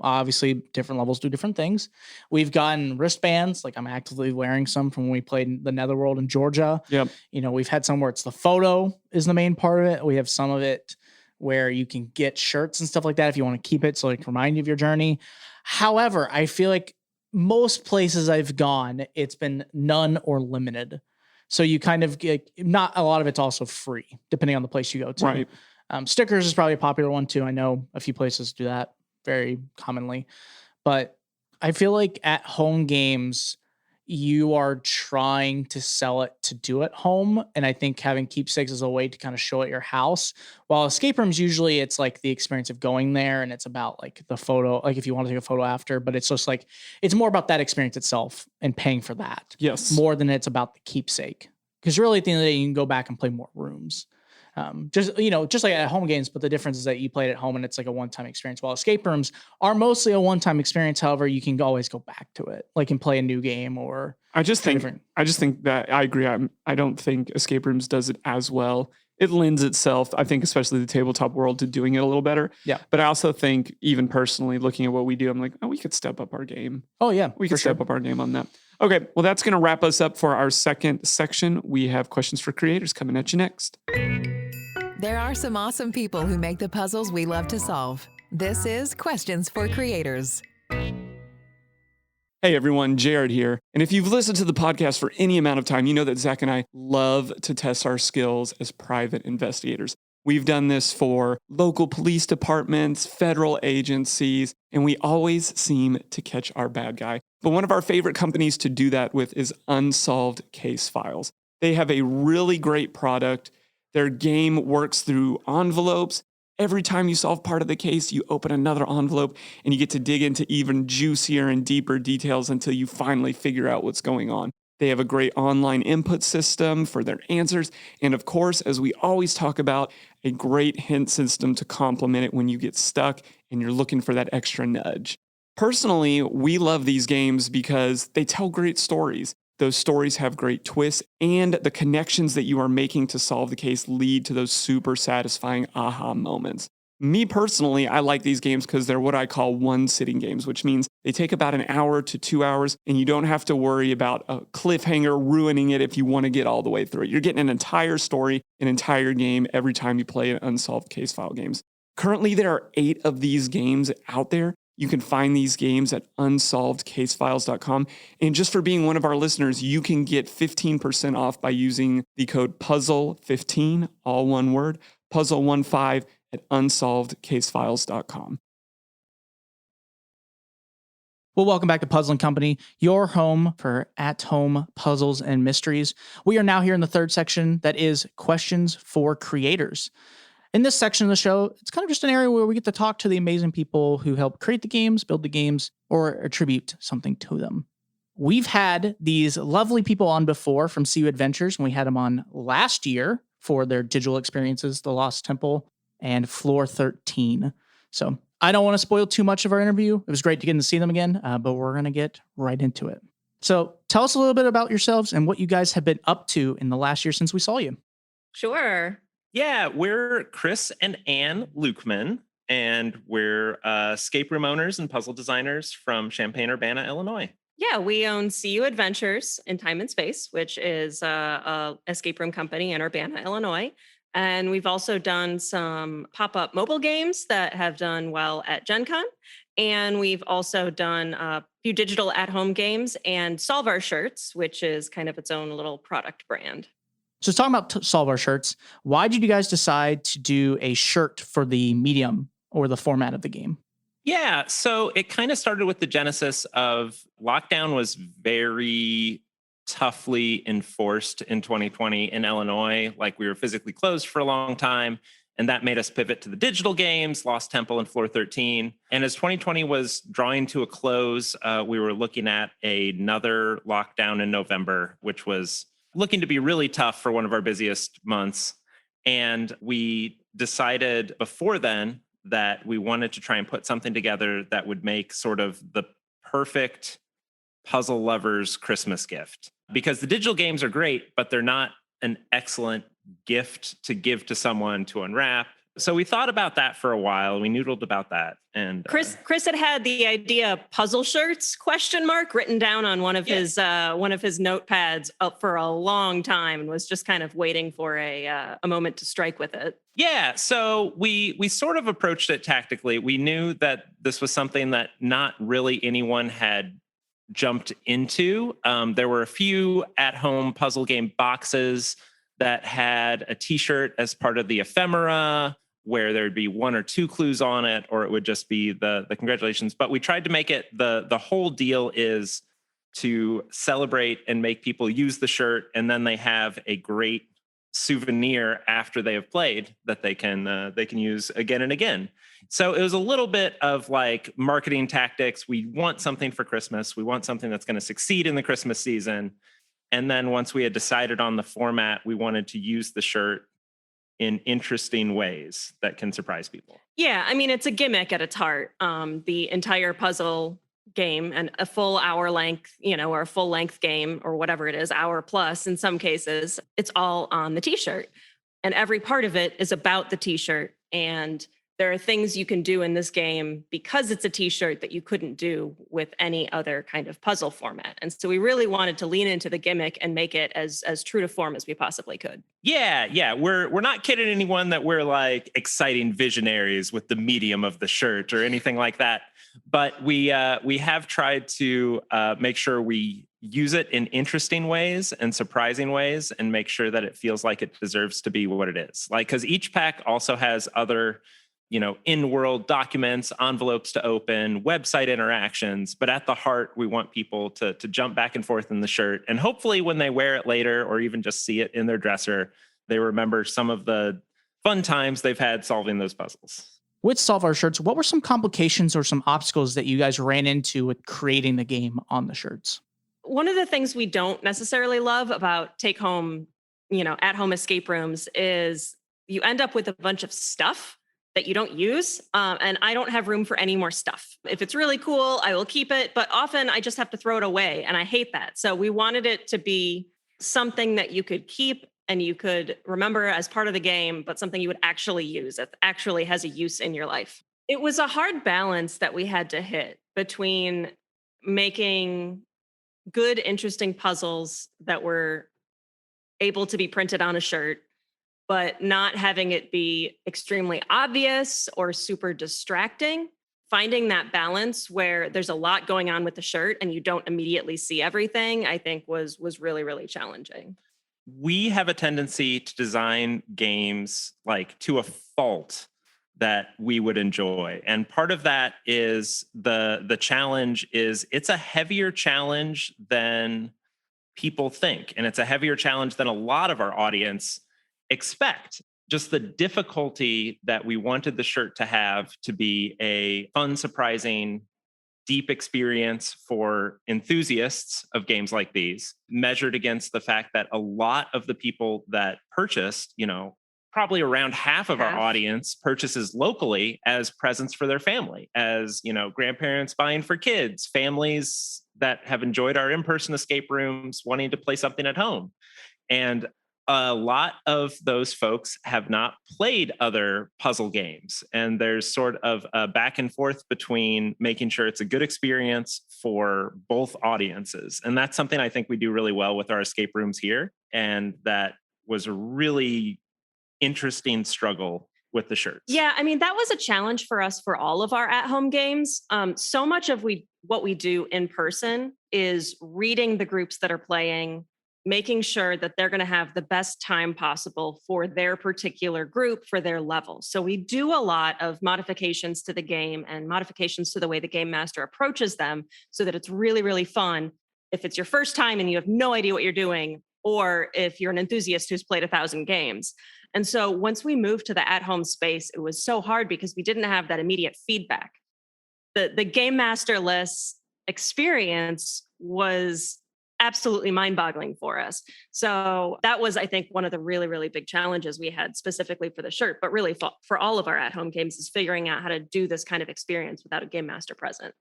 obviously different levels do different things. We've gotten wristbands. Like I'm actively wearing some from when we played the Netherworld in Georgia. Yep. We've had some where it's the photo is the main part of it. We have some of it where you can get shirts and stuff like that if you want to keep it. So like remind you of your journey. However, I feel like most places I've gone, it's been none or limited. So you kind of get, not a lot of it's also free, depending on the place you go to. Right. Stickers is probably a popular one too. I know a few places do that very commonly, but I feel like at home games, you are trying to sell it to do at home. And I think having keepsakes is a way to kind of show at your house. While escape rooms, usually it's like the experience of going there and it's about like the photo, like if you want to take a photo after, but it's just like, it's more about that experience itself and paying for that. Yes. More than it's about the keepsake. Because really at the end of the day, you can go back and play more rooms. Just like at home games, but the difference is that you play it at home and it's like a one-time experience. While escape rooms are mostly a one-time experience. However, you can always go back to it, like and play a new game or. I just think that I agree. I don't think escape rooms does it as well. It lends itself, I think, especially the tabletop world, to doing it a little better. Yeah. But I also think, even personally, looking at what we do, I'm like, oh, we could step up our game. Oh yeah, we could step up our game on that. Okay, well, that's going to wrap us up for our second section. We have questions for creators coming at you next. There are some awesome people who make the puzzles we love to solve. This is Questions for Creators. Hey everyone, Jared here. And if you've listened to the podcast for any amount of time, you know that Zach and I love to test our skills as private investigators. We've done this for local police departments, federal agencies, and we always seem to catch our bad guy. But one of our favorite companies to do that with is Unsolved Case Files. They have a really great product. Their game works through envelopes. Every time you solve part of the case, you open another envelope and you get to dig into even juicier and deeper details until you finally figure out what's going on. They have a great online input system for their answers. And of course, as we always talk about, a great hint system to complement it when you get stuck and you're looking for that extra nudge. Personally, we love these games because they tell great stories. Those stories have great twists, and the connections that you are making to solve the case lead to those super satisfying aha moments. Me personally, I like these games because they're what I call one-sitting games, which means they take about an hour to 2 hours, and you don't have to worry about a cliffhanger ruining it if you want to get all the way through it. You're getting an entire story, an entire game every time you play an Unsolved Case File games. Currently, there are 8 of these games out there. You can find these games at unsolvedcasefiles.com. And just for being one of our listeners, you can get 15% off by using the code PUZZLE15, all one word, PUZZLE15 at unsolvedcasefiles.com. Well, welcome back to Puzzling Company, your home for at-home puzzles and mysteries. We are now here in the third section that is Questions for Creators. In this section of the show, it's kind of just an area where we get to talk to the amazing people who help create the games, build the games, or attribute something to them. We've had these lovely people on before from CU Adventures, and we had them on last year for their digital experiences, The Lost Temple and Floor 13. So I don't want to spoil too much of our interview. It was great to get to see them again, but we're going to get right into it. So tell us a little bit about yourselves and what you guys have been up to in the last year since we saw you. Sure. Yeah, we're Chris and Ann Lukeman, and we're escape room owners and puzzle designers from Champaign-Urbana, Illinois. Yeah, we own CU Adventures in Time and Space, which is a escape room company in Urbana, Illinois. And we've also done some pop-up mobile games that have done well at Gen Con. And we've also done a few digital at-home games and Solve Our Shirts, which is kind of its own little product brand. So talking about Solve Our Shirts, why did you guys decide to do a shirt for the medium or the format of the game? Yeah, so it kind of started with the genesis of lockdown was very toughly enforced in 2020 in Illinois. Like we were physically closed for a long time. And that made us pivot to the digital games, Lost Temple and Floor 13. And as 2020 was drawing to a close, we were looking at another lockdown in November, which was looking to be really tough for one of our busiest months. And we decided before then that we wanted to try and put something together that would make sort of the perfect puzzle lovers Christmas gift. Because the digital games are great, but they're not an excellent gift to give to someone to unwrap. So we thought about that for a while. We noodled about that. And Chris had the idea puzzle shirts ? Written down on one of his notepads up for a long time, and was just kind of waiting for a moment to strike with it. Yeah, so we sort of approached it tactically. We knew that this was something that not really anyone had jumped into. There were a few at-home puzzle game boxes that had a T-shirt as part of the ephemera, where there'd be one or two clues on it, or it would just be the congratulations. But we tried to make it the whole deal is to celebrate and make people use the shirt, and then they have a great souvenir after they have played that they can use again and again. So it was a little bit of like marketing tactics. We want something for Christmas. We want something that's going to succeed in the Christmas season. And then once we had decided on the format, we wanted to use the shirt in interesting ways that can surprise people. Yeah, I mean, it's a gimmick at its heart. The entire puzzle game and a full hour length, or a full length game or whatever it is, hour plus in some cases, it's all on the T-shirt. And every part of it is about the T-shirt. And there are things you can do in this game because it's a T-shirt that you couldn't do with any other kind of puzzle format. And so we really wanted to lean into the gimmick and make it as true to form as we possibly could. Yeah. We're not kidding anyone that we're like exciting visionaries with the medium of the shirt or anything like that. But we have tried to make sure we use it in interesting ways and surprising ways and make sure that it feels like it deserves to be what it is. Like, because each pack also has other in-world documents, envelopes to open, website interactions. But at the heart, we want people to jump back and forth in the shirt. And hopefully when they wear it later or even just see it in their dresser, they remember some of the fun times they've had solving those puzzles. With Solve Our Shirts, what were some complications or some obstacles that you guys ran into with creating the game on the shirts? One of the things we don't necessarily love about take-home, at-home escape rooms is you end up with a bunch of stuff that you don't use. And I don't have room for any more stuff. If it's really cool, I will keep it. But often I just have to throw it away. And I hate that. So we wanted it to be something that you could keep and you could remember as part of the game, but something you would actually use, that actually has a use in your life. It was a hard balance that we had to hit between making good, interesting puzzles that were able to be printed on a shirt, but not having it be extremely obvious or super distracting. Finding that balance where there's a lot going on with the shirt and you don't immediately see everything, I think was really, really challenging. We have a tendency to design games like to a fault that we would enjoy. And part of that is the challenge is it's a heavier challenge than people think. And it's a heavier challenge than a lot of our audience expect. Just the difficulty that we wanted the shirt to have to be a fun, surprising, deep experience for enthusiasts of games like these, measured against the fact that a lot of the people that purchased, probably around half of our audience purchases locally as presents for their family, as, grandparents buying for kids, families that have enjoyed our in-person escape rooms wanting to play something at home. And a lot of those folks have not played other puzzle games. And there's sort of a back and forth between making sure it's a good experience for both audiences. And that's something I think we do really well with our escape rooms here. And that was a really interesting struggle with the shirts. Yeah, I mean, that was a challenge for us for all of our at-home games. So much of what we do in person is reading the groups that are playing, making sure that they're going to have the best time possible for their particular group, for their level. So we do a lot of modifications to the game and modifications to the way the game master approaches them so that it's really, really fun if it's your first time and you have no idea what you're doing, or if you're an enthusiast who's played 1,000 games. And so once we moved to the at-home space, it was so hard because we didn't have that immediate feedback. The game masterless experience was absolutely mind-boggling for us. So that was, I think, one of the really, really big challenges we had specifically for the shirt, but really for all of our at-home games, is figuring out how to do this kind of experience without a game master present.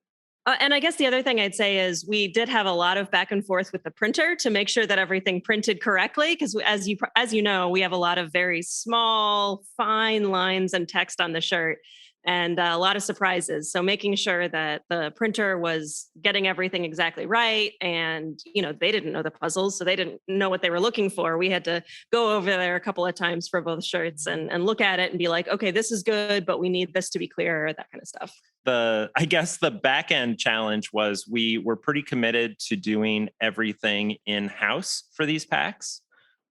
And I guess the other thing I'd say is we did have a lot of back and forth with the printer to make sure that everything printed correctly. Because as you know, we have a lot of very small, fine lines and text on the shirt, and a lot of surprises. So making sure that the printer was getting everything exactly right. And, they didn't know the puzzles, so they didn't know what they were looking for. We had to go over there a couple of times for both shirts and look at it and be like, okay, this is good, but we need this to be clear, that kind of stuff. I guess the back end challenge was we were pretty committed to doing everything in-house for these packs.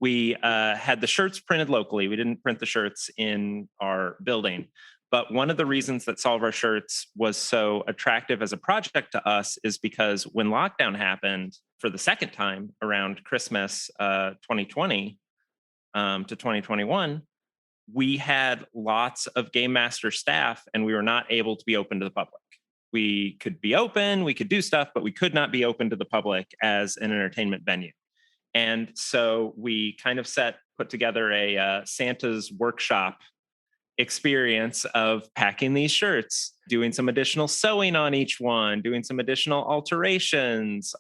We had the shirts printed locally. We didn't print the shirts in our building. But one of the reasons that Solve Our Shirts was so attractive as a project to us is because when lockdown happened for the second time around Christmas 2020 to 2021, we had lots of game master staff and we were not able to be open to the public. We could be open, we could do stuff, but we could not be open to the public as an entertainment venue. And so we kind of put together a Santa's workshop experience of packing these shirts, doing some additional sewing on each one, doing some additional alterations,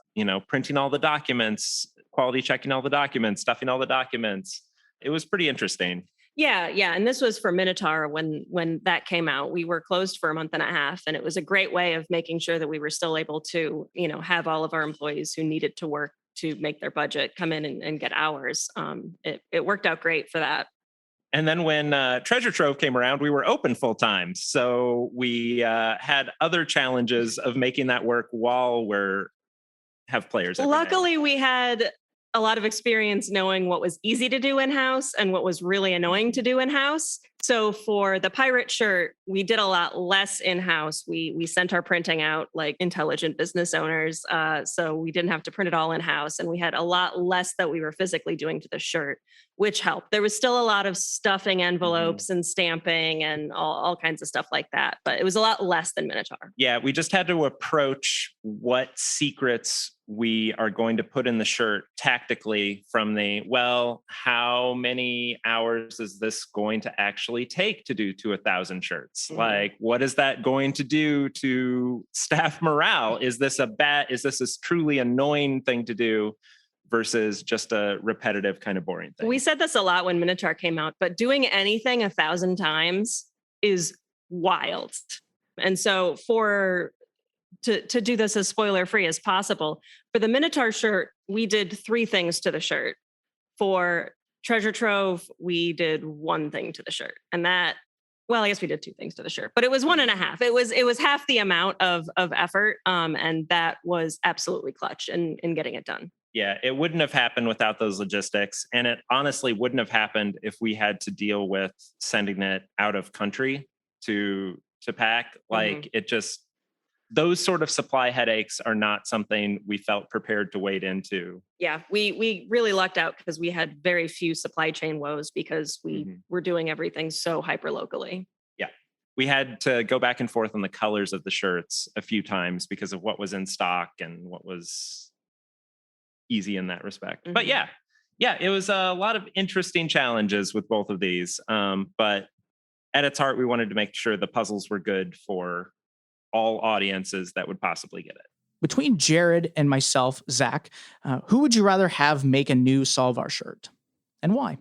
printing all the documents, quality checking all the documents, stuffing all the documents. It was pretty interesting. Yeah. And this was for Minotaur when that came out. We were closed for a month and a half, and it was a great way of making sure that we were still able to, have all of our employees who needed to work to make their budget come in and get hours. It worked out great for that. And then when Treasure Trove came around, we were open full time. So we had other challenges of making that work while have players. Luckily, we had a lot of experience knowing what was easy to do in-house and what was really annoying to do in-house. So for the pirate shirt, we did a lot less in-house. We sent our printing out like intelligent business owners. So we didn't have to print it all in-house. And we had a lot less that we were physically doing to the shirt, which helped. There was still a lot of stuffing envelopes and stamping and all kinds of stuff like that. But it was a lot less than Minotaur. Yeah, we just had to approach what secrets we are going to put in the shirt tactically from how many hours is this going to actually take to do to 1,000 shirts? Mm-hmm. Like, what is that going to do to staff morale? Is this a truly annoying thing to do versus just a repetitive kind of boring thing? We said this a lot when Minotaur came out, but doing anything 1,000 times is wild. And so to do this as spoiler-free as possible, for the Minotaur shirt, we did 3 things to the shirt. For Treasure Trove, we did 1 thing to the shirt. And I guess we did 2 things to the shirt, but it was 1.5. It was half the amount of effort. And that was absolutely clutch in getting it done. Yeah, it wouldn't have happened without those logistics. And it honestly wouldn't have happened if we had to deal with sending it out of country to pack. Like it just, those sort of supply headaches are not something we felt prepared to wade into. Yeah, we really lucked out because we had very few supply chain woes because we were doing everything so hyper locally. Yeah, we had to go back and forth on the colors of the shirts a few times because of what was in stock and what was easy in that respect. But yeah, it was a lot of interesting challenges with both of these. But at its heart, we wanted to make sure the puzzles were good for all audiences that would possibly get it. Between Jared and myself, Zach, who would you rather have make a new Solve Our shirt, and why?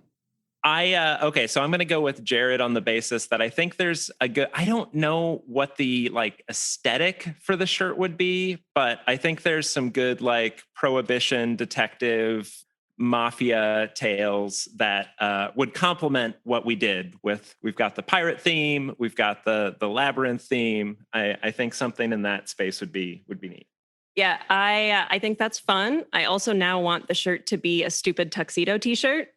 So I'm going to go with Jared on the basis that I think there's I don't know what the aesthetic for the shirt would be, but I think there's some good prohibition detective mafia tales that would complement what we did with. We've got the pirate theme, we've got the labyrinth theme. I think something in that space would be neat. Yeah, I think that's fun. I also now want the shirt to be a stupid tuxedo t-shirt.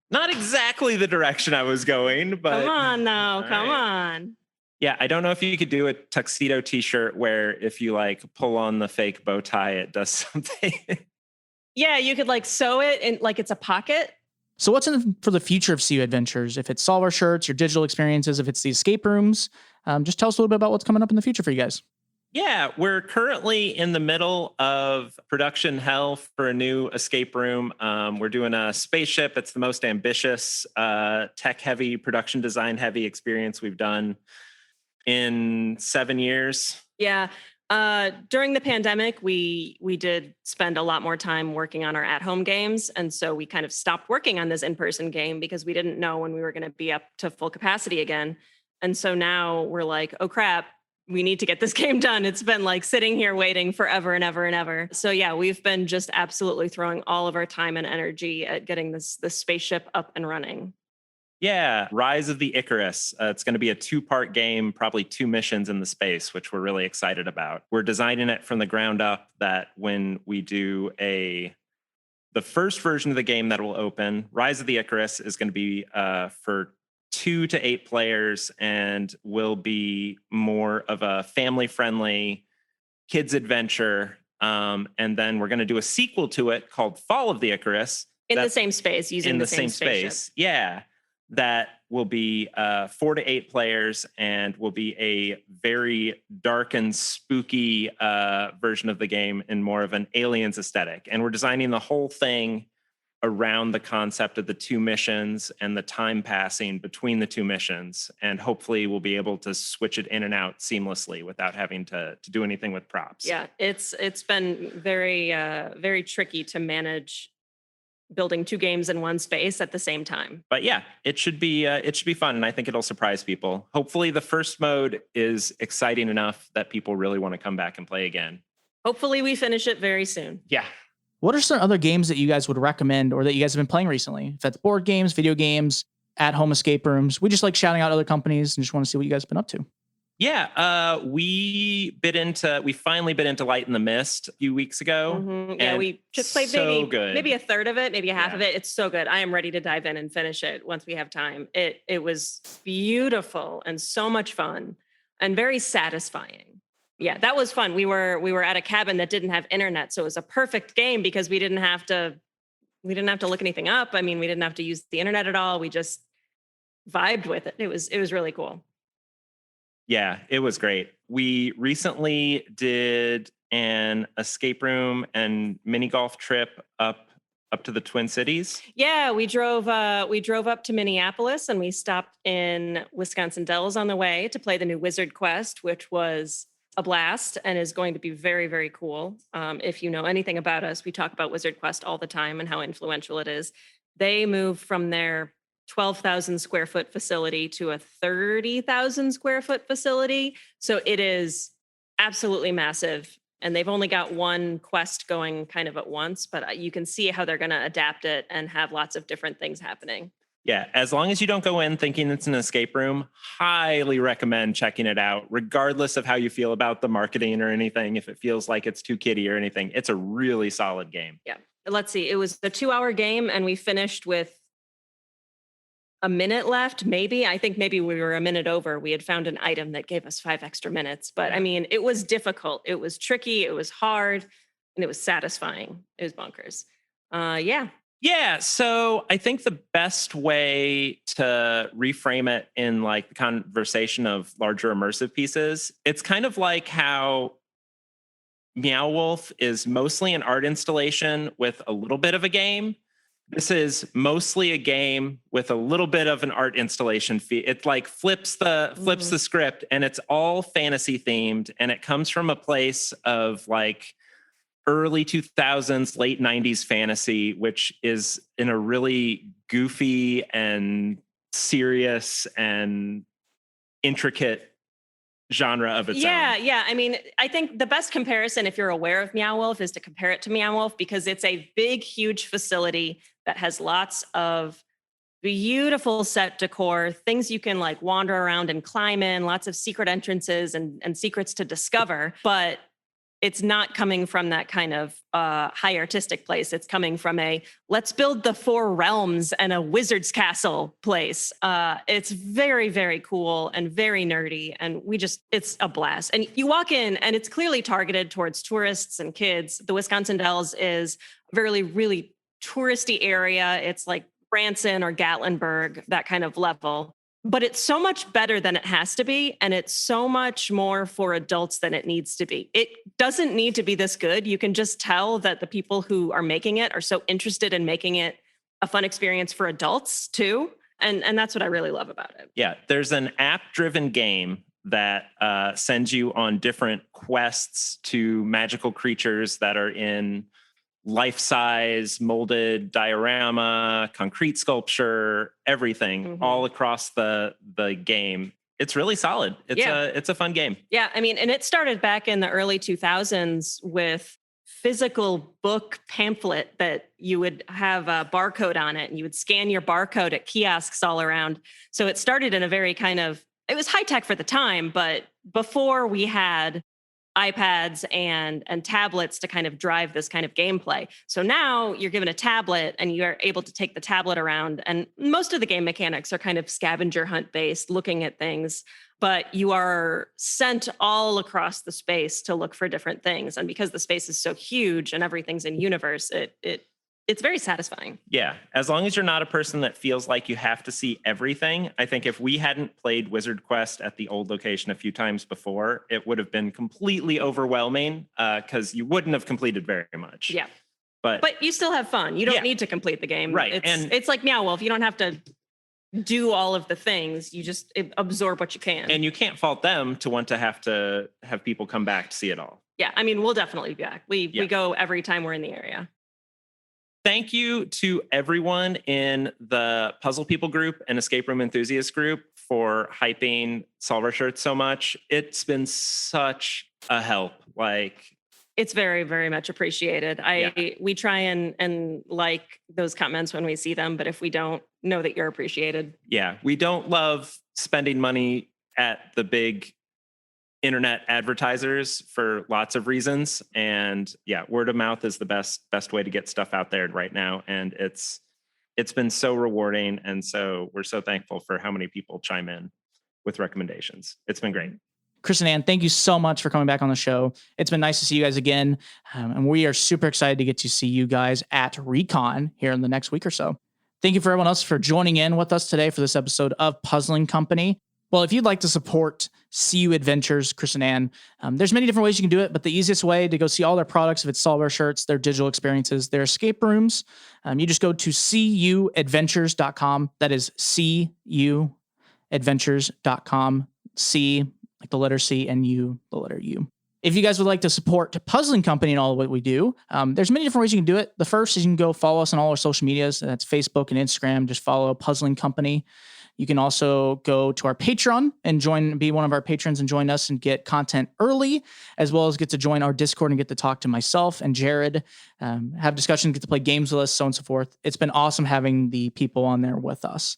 Not exactly the direction I was going, but Come on now, All come right. on. Yeah, I don't know if you could do a tuxedo t-shirt where if you like pull on the fake bow tie, it does something. Yeah, you could like sew it in like it's a pocket. So what's in for the future of CU Adventures? If it's solver shirts, your digital experiences, if it's the escape rooms, just tell us a little bit about what's coming up in the future for you guys. Yeah, we're currently in the middle of production hell for a new escape room. We're doing a spaceship. It's the most ambitious, tech-heavy, production design-heavy experience we've done in 7 years. Yeah. During the pandemic, we did spend a lot more time working on our at-home games. And so we kind of stopped working on this in-person game because we didn't know when we were going to be up to full capacity again. And so now we're like, oh crap, we need to get this game done. It's been like sitting here waiting forever and ever and ever. So yeah, we've been just absolutely throwing all of our time and energy at getting this spaceship up and running. Yeah, Rise of the Icarus. It's going to be a 2-part game, probably 2 missions in the space, which we're really excited about. We're designing it from the ground up that when we do the first version of the game that will open, Rise of the Icarus is going to be for 2 to 8 players and will be more of a family-friendly kids adventure. And then we're going to do a sequel to it called Fall of the Icarus. In the same space, using the same space. Yeah. That will be 4 to 8 players and will be a very dark and spooky version of the game in more of an Aliens aesthetic. And we're designing the whole thing around the concept of the 2 missions and the time passing between the 2 missions. And hopefully we'll be able to switch it in and out seamlessly without having to do anything with props. Yeah, it's been very tricky to manage building 2 games in one space at the same time. But yeah, it should be fun, and I think it'll surprise people. Hopefully the first mode is exciting enough that people really want to come back and play again. Hopefully we finish it very soon. Yeah. What are some other games that you guys would recommend or that you guys have been playing recently? If that's board games, video games, at-home escape rooms. We just like shouting out other companies and just want to see what you guys have been up to. Yeah, we finally bit into Light in the Mist a few weeks ago. Mm-hmm. Yeah, we just played maybe a third of it, maybe a half of it. It's so good. I am ready to dive in and finish it once we have time. It was beautiful and so much fun and very satisfying. Yeah, that was fun. We were at a cabin that didn't have internet, so it was a perfect game because we didn't have to look anything up. I mean, we didn't have to use the internet at all. We just vibed with it. It was really cool. Yeah, it was great. We recently did an escape room and mini golf trip up to the Twin Cities. Yeah, we drove up to Minneapolis and we stopped in Wisconsin Dells on the way to play the new Wizard Quest, which was a blast and is going to be very, very cool. If you know anything about us, we talk about Wizard Quest all the time and how influential it is. They moved from their 12,000 square foot facility to a 30,000 square foot facility. So it is absolutely massive. And they've only got one quest going kind of at once, but you can see how they're going to adapt it and have lots of different things happening. Yeah, as long as you don't go in thinking it's an escape room, highly recommend checking it out, regardless of how you feel about the marketing or anything. If it feels like it's too kiddie or anything, it's a really solid game. Yeah. Let's see. It was a 2-hour game and we finished with a minute left, maybe. I think maybe we were a minute over. We had found an item that gave us 5 extra minutes. But I mean, it was difficult. It was tricky. It was hard. And it was satisfying. It was bonkers. Yeah. Yeah. So I think the best way to reframe it in like the conversation of larger immersive pieces, it's kind of like how Meow Wolf is mostly an art installation with a little bit of a game. This is mostly a game with a little bit of an art installation fee. It like flips the script, and it's all fantasy themed, and it comes from a place of like early 2000s, late 90s fantasy, which is in a really goofy and serious and intricate genre of its Yeah, own. yeah. I mean, I think the best comparison, if you're aware of Meow Wolf, is to compare it to Meow Wolf because it's a big, huge facility that has lots of beautiful set decor, things you can like wander around and climb in, lots of secret entrances and secrets to discover. But it's not coming from that kind of high artistic place. It's coming from a let's build the 4 realms and a wizard's castle place. It's very, very cool and very nerdy. And it's a blast. And you walk in and it's clearly targeted towards tourists and kids. The Wisconsin Dells is a really, really touristy area. It's like Branson or Gatlinburg, that kind of level. But it's so much better than it has to be. And it's so much more for adults than it needs to be. It doesn't need to be this good. You can just tell that the people who are making it are so interested in making it a fun experience for adults too. And that's what I really love about it. Yeah, there's an app-driven game that sends you on different quests to magical creatures that are in life-size molded diorama, concrete sculpture, everything all across the game. It's really solid. It's a fun game. Yeah, I mean, and it started back in the early 2000s with physical book pamphlet that you would have a barcode on it and you would scan your barcode at kiosks all around. So it started in a very it was high tech for the time, but before we had iPads and tablets to kind of drive this kind of gameplay. So now you're given a tablet and you're able to take the tablet around, and most of the game mechanics are kind of scavenger hunt based, looking at things, but you are sent all across the space to look for different things. And because the space is so huge and everything's in universe, it's very satisfying. Yeah. As long as you're not a person that feels like you have to see everything. I think if we hadn't played Wizard Quest at the old location a few times before, it would have been completely overwhelming because you wouldn't have completed very much. Yeah. But you still have fun. You don't need to complete the game. Right. It's like Meow Wolf. You don't have to do all of the things. You just absorb what you can. And you can't fault them to want to have people come back to see it all. Yeah. I mean, we'll definitely be back. We go every time we're in the area. Thank you to everyone in the Puzzle People group and Escape Room Enthusiast group for hyping Solve Our Shirts so much. It's been such a help. It's very, very much appreciated. We try and like those comments when we see them, but if we don't, know that you're appreciated. Yeah, we don't love spending money at the big internet advertisers for lots of reasons. And yeah, word of mouth is the best way to get stuff out there right now. And it's been so rewarding. And so we're so thankful for how many people chime in with recommendations. It's been great. Chris and Ann, thank you so much for coming back on the show. It's been nice to see you guys again. And we are super excited to get to see you guys at Recon here in the next week or so. Thank you for everyone else for joining in with us today for this episode of Puzzling Company. Well, if you'd like to support CU Adventures, Chris and Ann, there's many different ways you can do it, but the easiest way to go see all their products, if it's Solve Our Shirts, their digital experiences, their escape rooms, you just go to cuadventures.com. That is cuadventures.com. C, like the letter C, and U, the letter U. If you guys would like to support Puzzling Company and all of what we do, there's many different ways you can do it. The first is you can go follow us on all our social medias. That's Facebook and Instagram. Just follow Puzzling Company. You can also go to our Patreon and be one of our patrons and join us and get content early, as well as get to join our Discord and get to talk to myself and Jared, have discussions, get to play games with us, so on and so forth. It's been awesome having the people on there with us.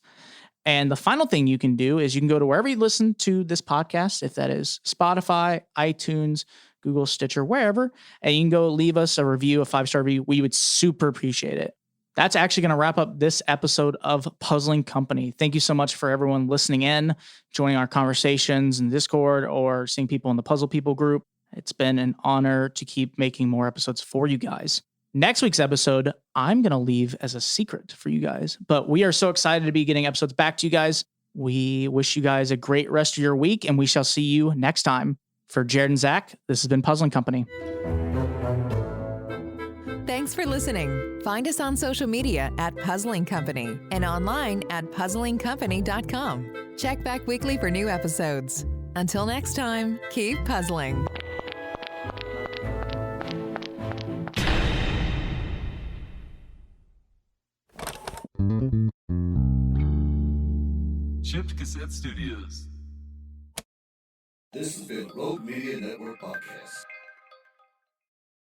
And the final thing you can do is you can go to wherever you listen to this podcast, if that is Spotify, iTunes, Google, Stitcher, wherever, and you can go leave us a review, a 5-star review. We would super appreciate it. That's actually going to wrap up this episode of Puzzling Company. Thank you so much for everyone listening in, joining our conversations in Discord, or seeing people in the Puzzle People group. It's been an honor to keep making more episodes for you guys. Next week's episode, I'm going to leave as a secret for you guys, but we are so excited to be getting episodes back to you guys. We wish you guys a great rest of your week, and we shall see you next time. For Jared and Zach, this has been Puzzling Company. Thanks for listening. Find us on social media at Puzzling Company and online at puzzlingcompany.com. Check back weekly for new episodes. Until next time, keep puzzling. Chipped Cassette Studios. This has been Rogue Media Network Podcast.